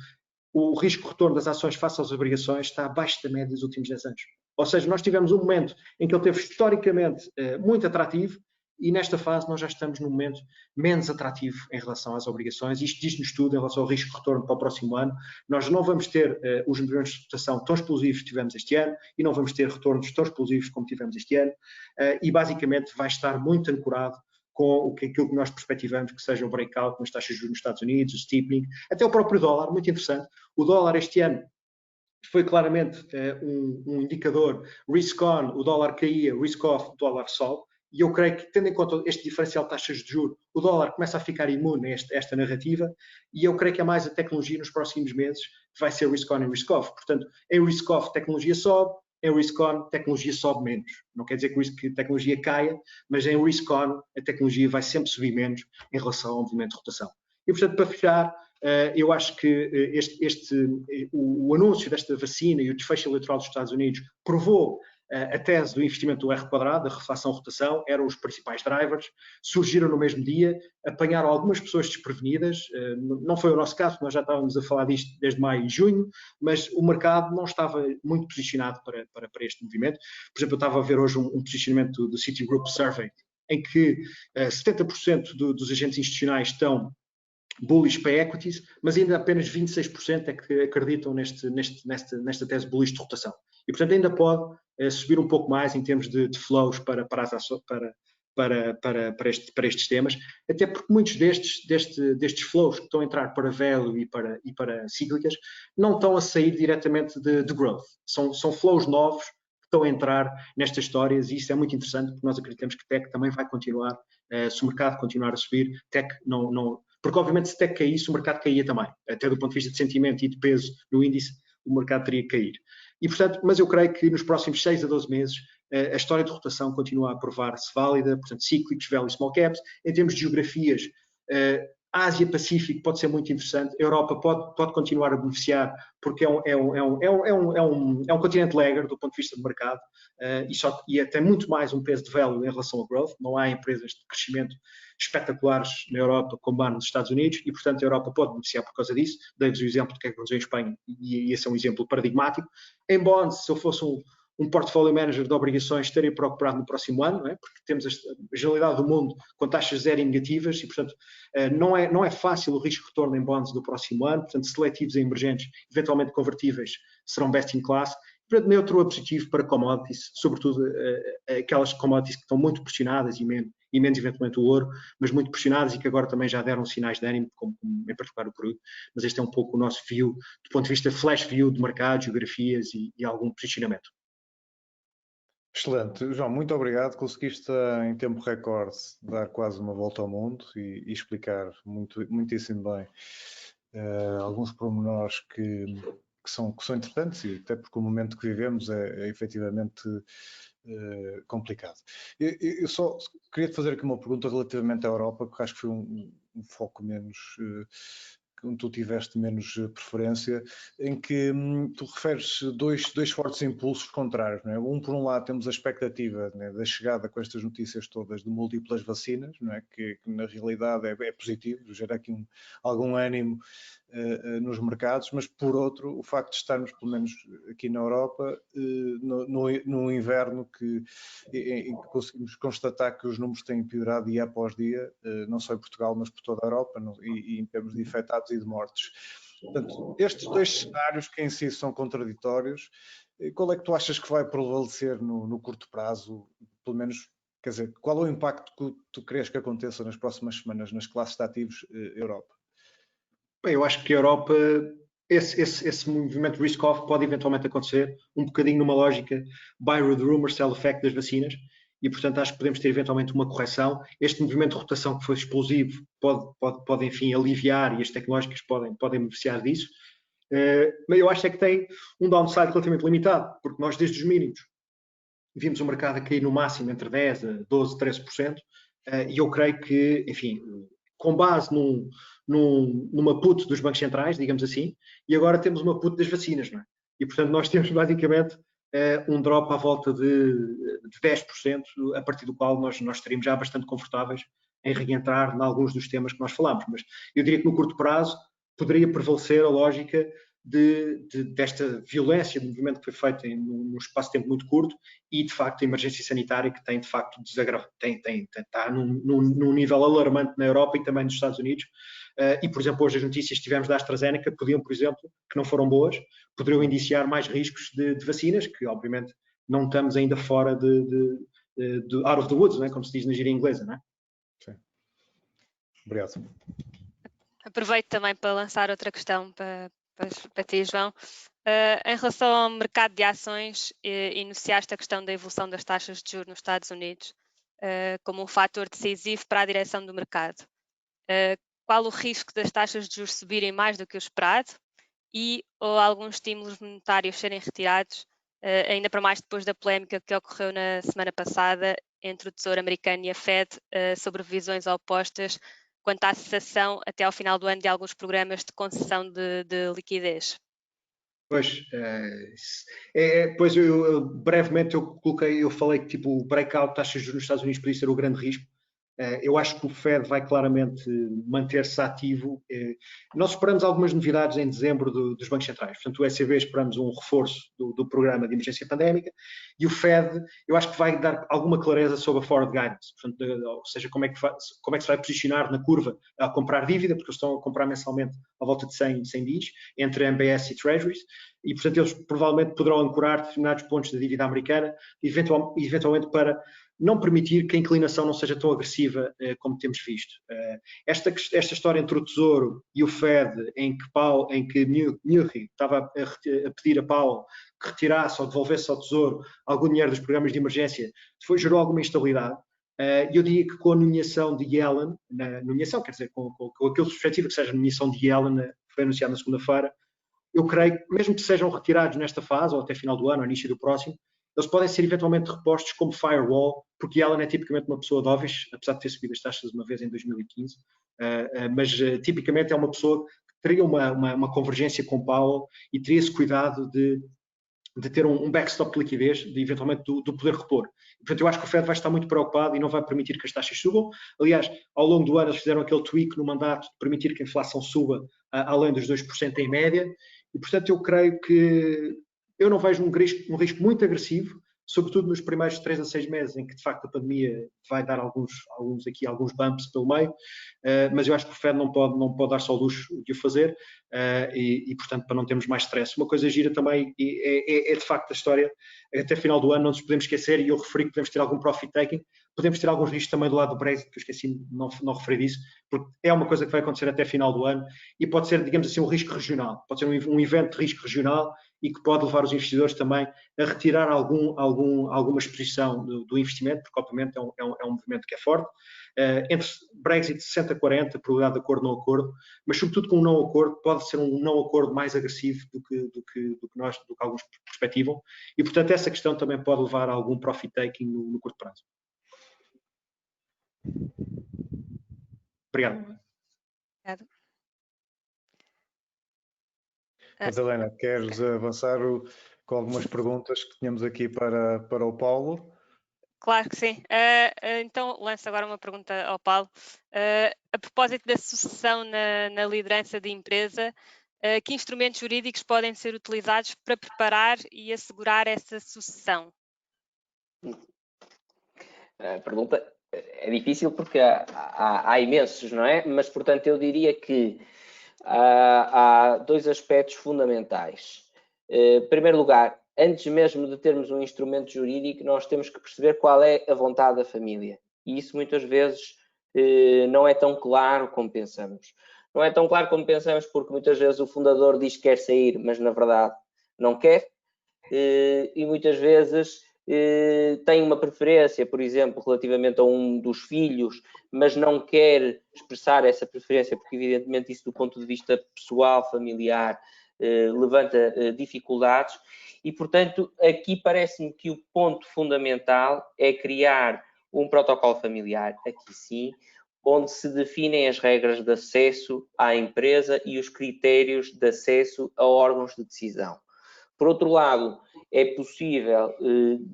o risco-retorno das ações face às obrigações está abaixo da média dos últimos 10 anos. Ou seja, nós tivemos um momento em que ele teve historicamente muito atrativo, e nesta fase nós já estamos num momento menos atrativo em relação às obrigações. Isto diz-nos tudo em relação ao risco de retorno para o próximo ano. Nós não vamos ter os movimentos de rotação tão explosivos que tivemos este ano e não vamos ter retornos tão explosivos como tivemos este ano e basicamente vai estar muito ancorado com aquilo que nós perspectivamos que seja o breakout nas taxas de juros nos Estados Unidos, o steepening, até o próprio dólar, muito interessante. O dólar este ano foi claramente um indicador risk-on, o dólar caía, risk-off, o dólar sobe. E eu creio que, tendo em conta este diferencial de taxas de juros, o dólar começa a ficar imune a esta narrativa e eu creio que é mais a tecnologia nos próximos meses que vai ser risk-on e risk-off. Portanto, em risk-off, tecnologia sobe, em risk-on, tecnologia sobe menos. Não quer dizer que a tecnologia caia, mas em risk-on, a tecnologia vai sempre subir menos em relação ao movimento de rotação. E, portanto, para fechar, eu acho que o anúncio desta vacina e o desfecho eleitoral dos Estados Unidos provou a tese do investimento do R quadrado, da reflação-rotação, eram os principais drivers, surgiram no mesmo dia, apanharam algumas pessoas desprevenidas, não foi o nosso caso, nós já estávamos a falar disto desde maio e junho, mas o mercado não estava muito posicionado para este movimento. Por exemplo, eu estava a ver hoje um posicionamento do Citigroup Survey, em que 70% dos agentes institucionais estão bullish para equities, mas ainda apenas 26% é que acreditam nesta tese bullish de rotação. E, portanto, ainda pode subir um pouco mais em termos de flows para estes temas, até porque muitos destes flows que estão a entrar para value e para cíclicas não estão a sair diretamente de growth. São flows novos que estão a entrar nestas histórias e isso é muito interessante porque nós acreditamos que tech também vai continuar, se o mercado continuar a subir, tech não porque obviamente se tech caísse, o mercado caía também, até do ponto de vista de sentimento e de peso no índice, o mercado teria que cair. E, portanto, mas eu creio que nos próximos 6 a 12 meses a história de rotação continua a provar-se válida, portanto, cíclicos, value e small caps. Em termos de geografias, Ásia-Pacífico pode ser muito interessante, a Europa pode continuar a beneficiar porque é um continente laggard do ponto de vista do mercado e até muito mais um peso de value em relação ao growth. Não há empresas de crescimento espetaculares na Europa como há nos Estados Unidos e, portanto, a Europa pode beneficiar por causa disso. Dei-vos o exemplo do que aconteceu em Espanha e esse é um exemplo paradigmático. Em bonds, se eu fosse um portfólio manager de obrigações estaria preocupado no próximo ano, não é? Porque temos a generalidade do mundo com taxas zero e negativas e, portanto, não é fácil o risco-retorno em bonds do próximo ano, portanto, seletivos e emergentes, eventualmente convertíveis, serão best in class. Portanto, neutro a positivo para commodities, sobretudo aquelas commodities que estão muito pressionadas e menos eventualmente o ouro, mas muito pressionadas e que agora também já deram sinais de ânimo, como em particular o crudo. Mas este é um pouco o nosso view, do ponto de vista flash view de mercado, geografias e algum posicionamento. Excelente. João, muito obrigado. Conseguiste em tempo recorde dar quase uma volta ao mundo e explicar muitíssimo bem alguns pormenores que são interessantes e até porque o momento que vivemos é efetivamente complicado. Eu só queria te fazer aqui uma pergunta relativamente à Europa, porque acho que foi um foco menos... onde tu tiveste menos preferência, em que tu referes dois fortes impulsos contrários, não é? Por um lado temos a expectativa, né, da chegada com estas notícias todas de múltiplas vacinas, não é? Que na realidade é positivo, gera aqui algum ânimo nos mercados, mas por outro, o facto de estarmos, pelo menos aqui na Europa, no inverno em que conseguimos constatar que os números têm piorado dia após dia, não só em Portugal, mas por toda a Europa, e em termos de infectados e de mortes. Portanto, estes dois cenários que em si são contraditórios, qual é que tu achas que vai prevalecer no curto prazo, pelo menos, quer dizer, qual é o impacto que tu crees que aconteça nas próximas semanas nas classes de ativos Europa? Bem, eu acho que a Europa, esse movimento risk-off pode eventualmente acontecer um bocadinho numa lógica buy the rumor, sell the fact das vacinas e, portanto, acho que podemos ter eventualmente uma correção. Este movimento de rotação que foi explosivo pode enfim, aliviar e as tecnológicas podem beneficiar disso. Mas eu acho é que tem um downside relativamente limitado, porque nós desde os mínimos vimos o mercado a cair no máximo entre 10% a 12%, 13%, e eu creio que, enfim, com base numa put dos bancos centrais, digamos assim, e agora temos uma put das vacinas, não é? E, portanto, nós temos basicamente um drop à volta de 10%, a partir do qual nós estaríamos já bastante confortáveis em reentrar em alguns dos temas que nós falámos. Mas eu diria que no curto prazo poderia prevalecer a lógica desta violência de movimento que foi feito num espaço de tempo muito curto e, de facto, a emergência sanitária que tem, de facto, está num nível alarmante na Europa e também nos Estados Unidos. E, por exemplo, hoje as notícias que tivemos da AstraZeneca podiam, por exemplo, que não foram boas, poderiam indiciar mais riscos de vacinas, que, obviamente, não estamos ainda fora de out of the woods, não é? Como se diz na gíria inglesa, não é? Sim. Obrigado. Aproveito também para lançar outra questão para ti, João. Em relação ao mercado de ações, enunciaste a questão da evolução das taxas de juros nos Estados Unidos como um fator decisivo para a direção do mercado. Qual o risco das taxas de juros subirem mais do que o esperado ou alguns estímulos monetários serem retirados, ainda para mais depois da polémica que ocorreu na semana passada entre o Tesouro Americano e a Fed sobre visões opostas quanto à cessação até ao final do ano de alguns programas de concessão de liquidez? Pois, brevemente eu falei que tipo, o breakout taxas de juros nos Estados Unidos podia ser o grande risco. Eu acho que o Fed vai claramente manter-se ativo. Nós esperamos algumas novidades em dezembro dos bancos centrais. Portanto, o ECB esperamos um reforço do programa de emergência pandémica e o Fed, eu acho que vai dar alguma clareza sobre a forward guidance. Portanto, ou seja, como é que se vai posicionar na curva a comprar dívida, porque eles estão a comprar mensalmente à volta de 100 dias, entre MBS e Treasuries, e, portanto, eles provavelmente poderão ancorar determinados pontos da dívida americana, eventualmente para não permitir que a inclinação não seja tão agressiva como temos visto. Esta história entre o Tesouro e o Fed, em que Newry estava a pedir a Powell que retirasse ou devolvesse ao Tesouro algum dinheiro dos programas de emergência, gerou alguma instabilidade. Eu diria que com a nomeação de Yellen, quer dizer, com aquele perspectiva que seja a nomeação de Yellen, que foi anunciada na segunda-feira, eu creio que mesmo que sejam retirados nesta fase, ou até final do ano, ou início do próximo, eles podem ser eventualmente repostos como firewall, porque Yellen é tipicamente uma pessoa dovish, apesar de ter subido as taxas uma vez em 2015, mas tipicamente é uma pessoa que teria uma convergência com Powell e teria esse cuidado de ter um backstop de liquidez, de eventualmente do poder repor. Portanto, eu acho que o Fed vai estar muito preocupado e não vai permitir que as taxas subam. Aliás, ao longo do ano eles fizeram aquele tweak no mandato de permitir que a inflação suba além dos 2% em média. E, portanto, eu creio que eu não vejo um risco muito agressivo, sobretudo nos primeiros 3 a 6 meses, em que de facto a pandemia vai dar alguns bumps pelo meio, mas eu acho que o Fed não pode dar só o luxo de o fazer, e portanto, para não termos mais stress. Uma coisa gira também é de facto a história, até final do ano não nos podemos esquecer, e eu referi que podemos ter algum profit taking, podemos ter alguns riscos também do lado do Brexit, que eu esqueci de não referir isso, porque é uma coisa que vai acontecer até final do ano, e pode ser, digamos assim, um risco regional, pode ser um evento de risco regional, e que pode levar os investidores também a retirar alguma exposição do investimento, porque obviamente é um movimento que é forte. Entre Brexit 60-40, probabilidade de acordo ou não acordo, mas sobretudo com um não acordo, pode ser um não acordo mais agressivo do que alguns perspectivam, e portanto essa questão também pode levar a algum profit taking no curto prazo. Obrigado. Madalena, queres avançar com algumas perguntas que tínhamos aqui para o Paulo? Claro que sim. Então, lanço agora uma pergunta ao Paulo. A propósito da sucessão na liderança de empresa, que instrumentos jurídicos podem ser utilizados para preparar e assegurar essa sucessão? A pergunta é difícil porque há imensos, não é? Mas, portanto, eu diria que há dois aspectos fundamentais. Em primeiro lugar, antes mesmo de termos um instrumento jurídico, nós temos que perceber qual é a vontade da família. E isso muitas vezes não é tão claro como pensamos. Não é tão claro como pensamos porque muitas vezes o fundador diz que quer sair, mas na verdade não quer. E muitas vezes tem uma preferência, por exemplo, relativamente a um dos filhos, mas não quer expressar essa preferência, porque evidentemente isso do ponto de vista pessoal, familiar, levanta dificuldades. E, portanto, aqui parece-me que o ponto fundamental é criar um protocolo familiar, aqui sim, onde se definem as regras de acesso à empresa e os critérios de acesso a órgãos de decisão. Por outro lado, é possível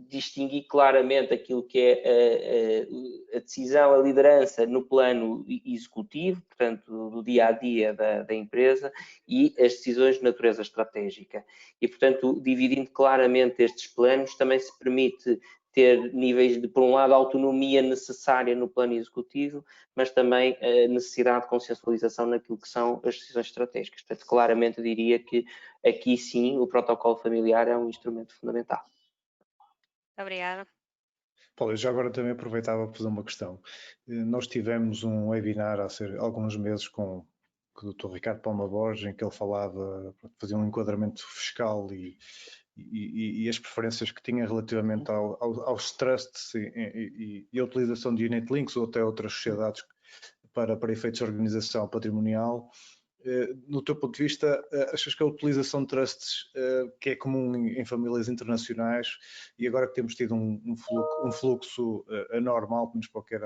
distinguir claramente aquilo que é a decisão, a liderança no plano executivo, portanto, do dia a dia da empresa, e as decisões de natureza estratégica. E, portanto, dividindo claramente estes planos, também se permite ter níveis de, por um lado, autonomia necessária no plano executivo, mas também a necessidade de consensualização naquilo que são as decisões estratégicas. Portanto, claramente diria que aqui sim o protocolo familiar é um instrumento fundamental. Obrigada. Paulo, eu já agora também aproveitava para fazer uma questão. Nós tivemos um webinar há alguns meses com o Dr. Ricardo Palma Borges, em que ele falava, fazia um enquadramento fiscal e as preferências que tinha relativamente aos trusts e a utilização de unit links ou até outras sociedades para efeitos de organização patrimonial. No teu ponto de vista, achas que a utilização de trusts que é comum em famílias internacionais e agora que temos tido um fluxo anormal, pelo menos qualquer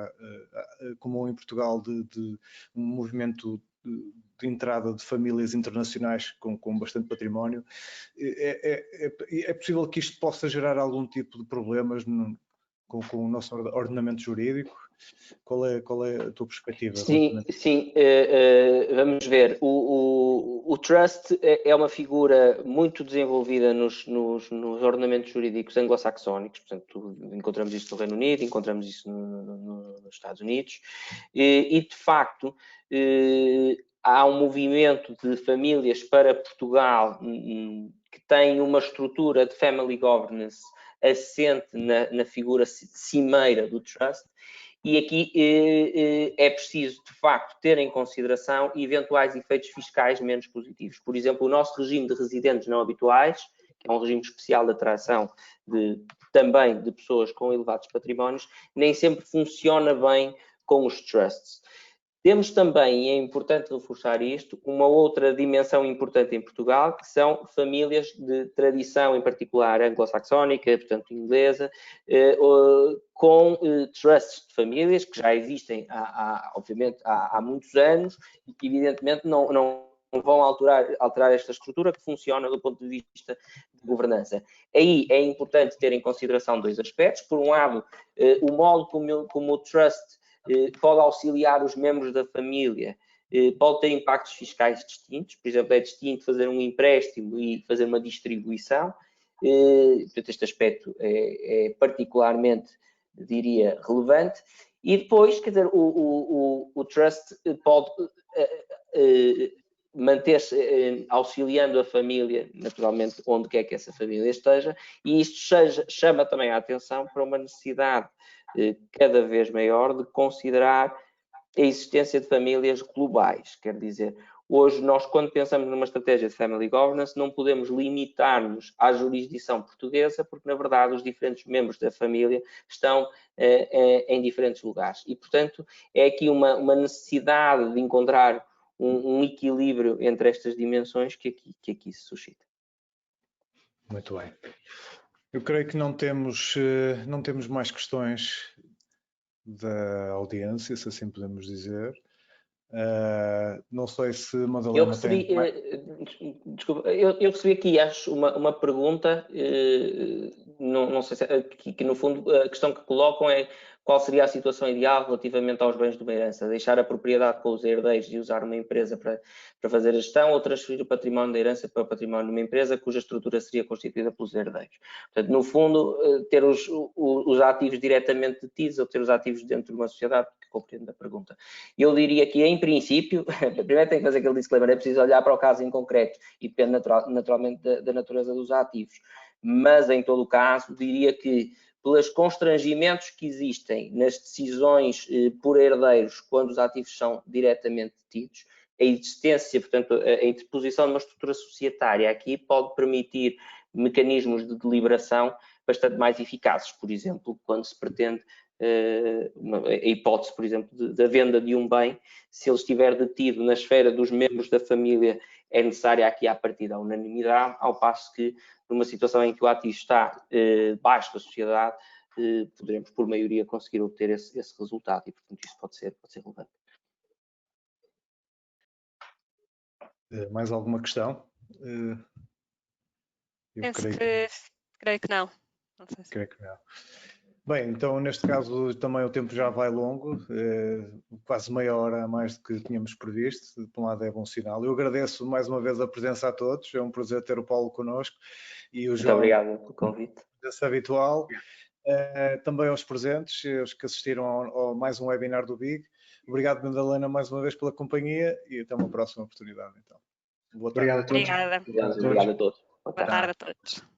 comum em Portugal, de um movimento de entrada de famílias internacionais com bastante património, é possível que isto possa gerar algum tipo de problemas com o nosso ordenamento jurídico? Qual é a tua perspectiva? Sim, vamos ver. O trust é uma figura muito desenvolvida nos ordenamentos jurídicos anglo-saxónicos, portanto, encontramos isso no Reino Unido, encontramos isso nos Estados Unidos, e de facto há um movimento de famílias para Portugal que tem uma estrutura de family governance assente na figura cimeira do trust. E aqui é preciso, de facto, ter em consideração eventuais efeitos fiscais menos positivos. Por exemplo, o nosso regime de residentes não habituais, que é um regime especial de atração também de pessoas com elevados patrimónios, nem sempre funciona bem com os trusts. Temos também, e é importante reforçar isto, uma outra dimensão importante em Portugal, que são famílias de tradição, em particular anglo-saxónica, portanto inglesa, com trusts de famílias que já existem, obviamente, há muitos anos e que, evidentemente, não vão alterar esta estrutura que funciona do ponto de vista de governança. Aí é importante ter em consideração dois aspectos. Por um lado, o modo como o trust pode auxiliar os membros da família, pode ter impactos fiscais distintos, por exemplo, é distinto fazer um empréstimo e fazer uma distribuição, Portanto, este aspecto é particularmente, diria, relevante. E depois, quer dizer, o trust pode manter-se auxiliando a família, naturalmente, onde quer que essa família esteja, e isto chama também a atenção para uma necessidade cada vez maior de considerar a existência de famílias globais. Quer dizer, hoje nós, quando pensamos numa estratégia de family governance, não podemos limitar-nos à jurisdição portuguesa, porque, na verdade, os diferentes membros da família estão em diferentes lugares. E, portanto, é aqui uma necessidade de encontrar um equilíbrio entre estas dimensões que aqui se suscita. Muito bem. Eu creio que não temos mais questões da audiência, se assim podemos dizer. Não sei se Madalena tem... Desculpa, eu recebi aqui, acho, uma pergunta, não sei se que no fundo a questão que colocam é qual seria a situação ideal relativamente aos bens de uma herança, deixar a propriedade com os herdeiros e usar uma empresa para fazer a gestão, ou transferir o património da herança para o património de uma empresa cuja estrutura seria constituída pelos herdeiros. Portanto, no fundo, ter os ativos diretamente detidos ou ter os ativos dentro de uma sociedade, que compreendo a pergunta. Eu diria que, em princípio, primeiro tem que fazer aquele disclaimer, é preciso olhar para o caso em concreto e depende naturalmente da natureza dos ativos. Mas, em todo o caso, diria que, pelos constrangimentos que existem nas decisões por herdeiros quando os ativos são diretamente detidos, a existência, portanto, a interposição de uma estrutura societária aqui pode permitir mecanismos de deliberação bastante mais eficazes. Por exemplo, quando se pretende a hipótese, por exemplo, da venda de um bem, se ele estiver detido na esfera dos membros da família, é necessária aqui à partida a unanimidade, ao passo que numa situação em que o ativo está baixo da sociedade, poderemos por maioria conseguir obter esse resultado e, portanto, isso pode ser relevante. Mais alguma questão? Creio que não. Não sei se... Creio que não. Bem, então neste caso também o tempo já vai longo, quase meia hora a mais do que tínhamos previsto, por um lado é bom sinal. Eu agradeço mais uma vez a presença a todos, é um prazer ter o Paulo connosco e o João. Muito obrigado pelo convite. Presença habitual. Também aos presentes, os que assistiram ao mais um webinar do BIG. Obrigado, Madalena, mais uma vez pela companhia e até uma próxima oportunidade. Então. Boa tarde. Obrigado a todos. Obrigada. Obrigado a todos. Boa tarde a todos.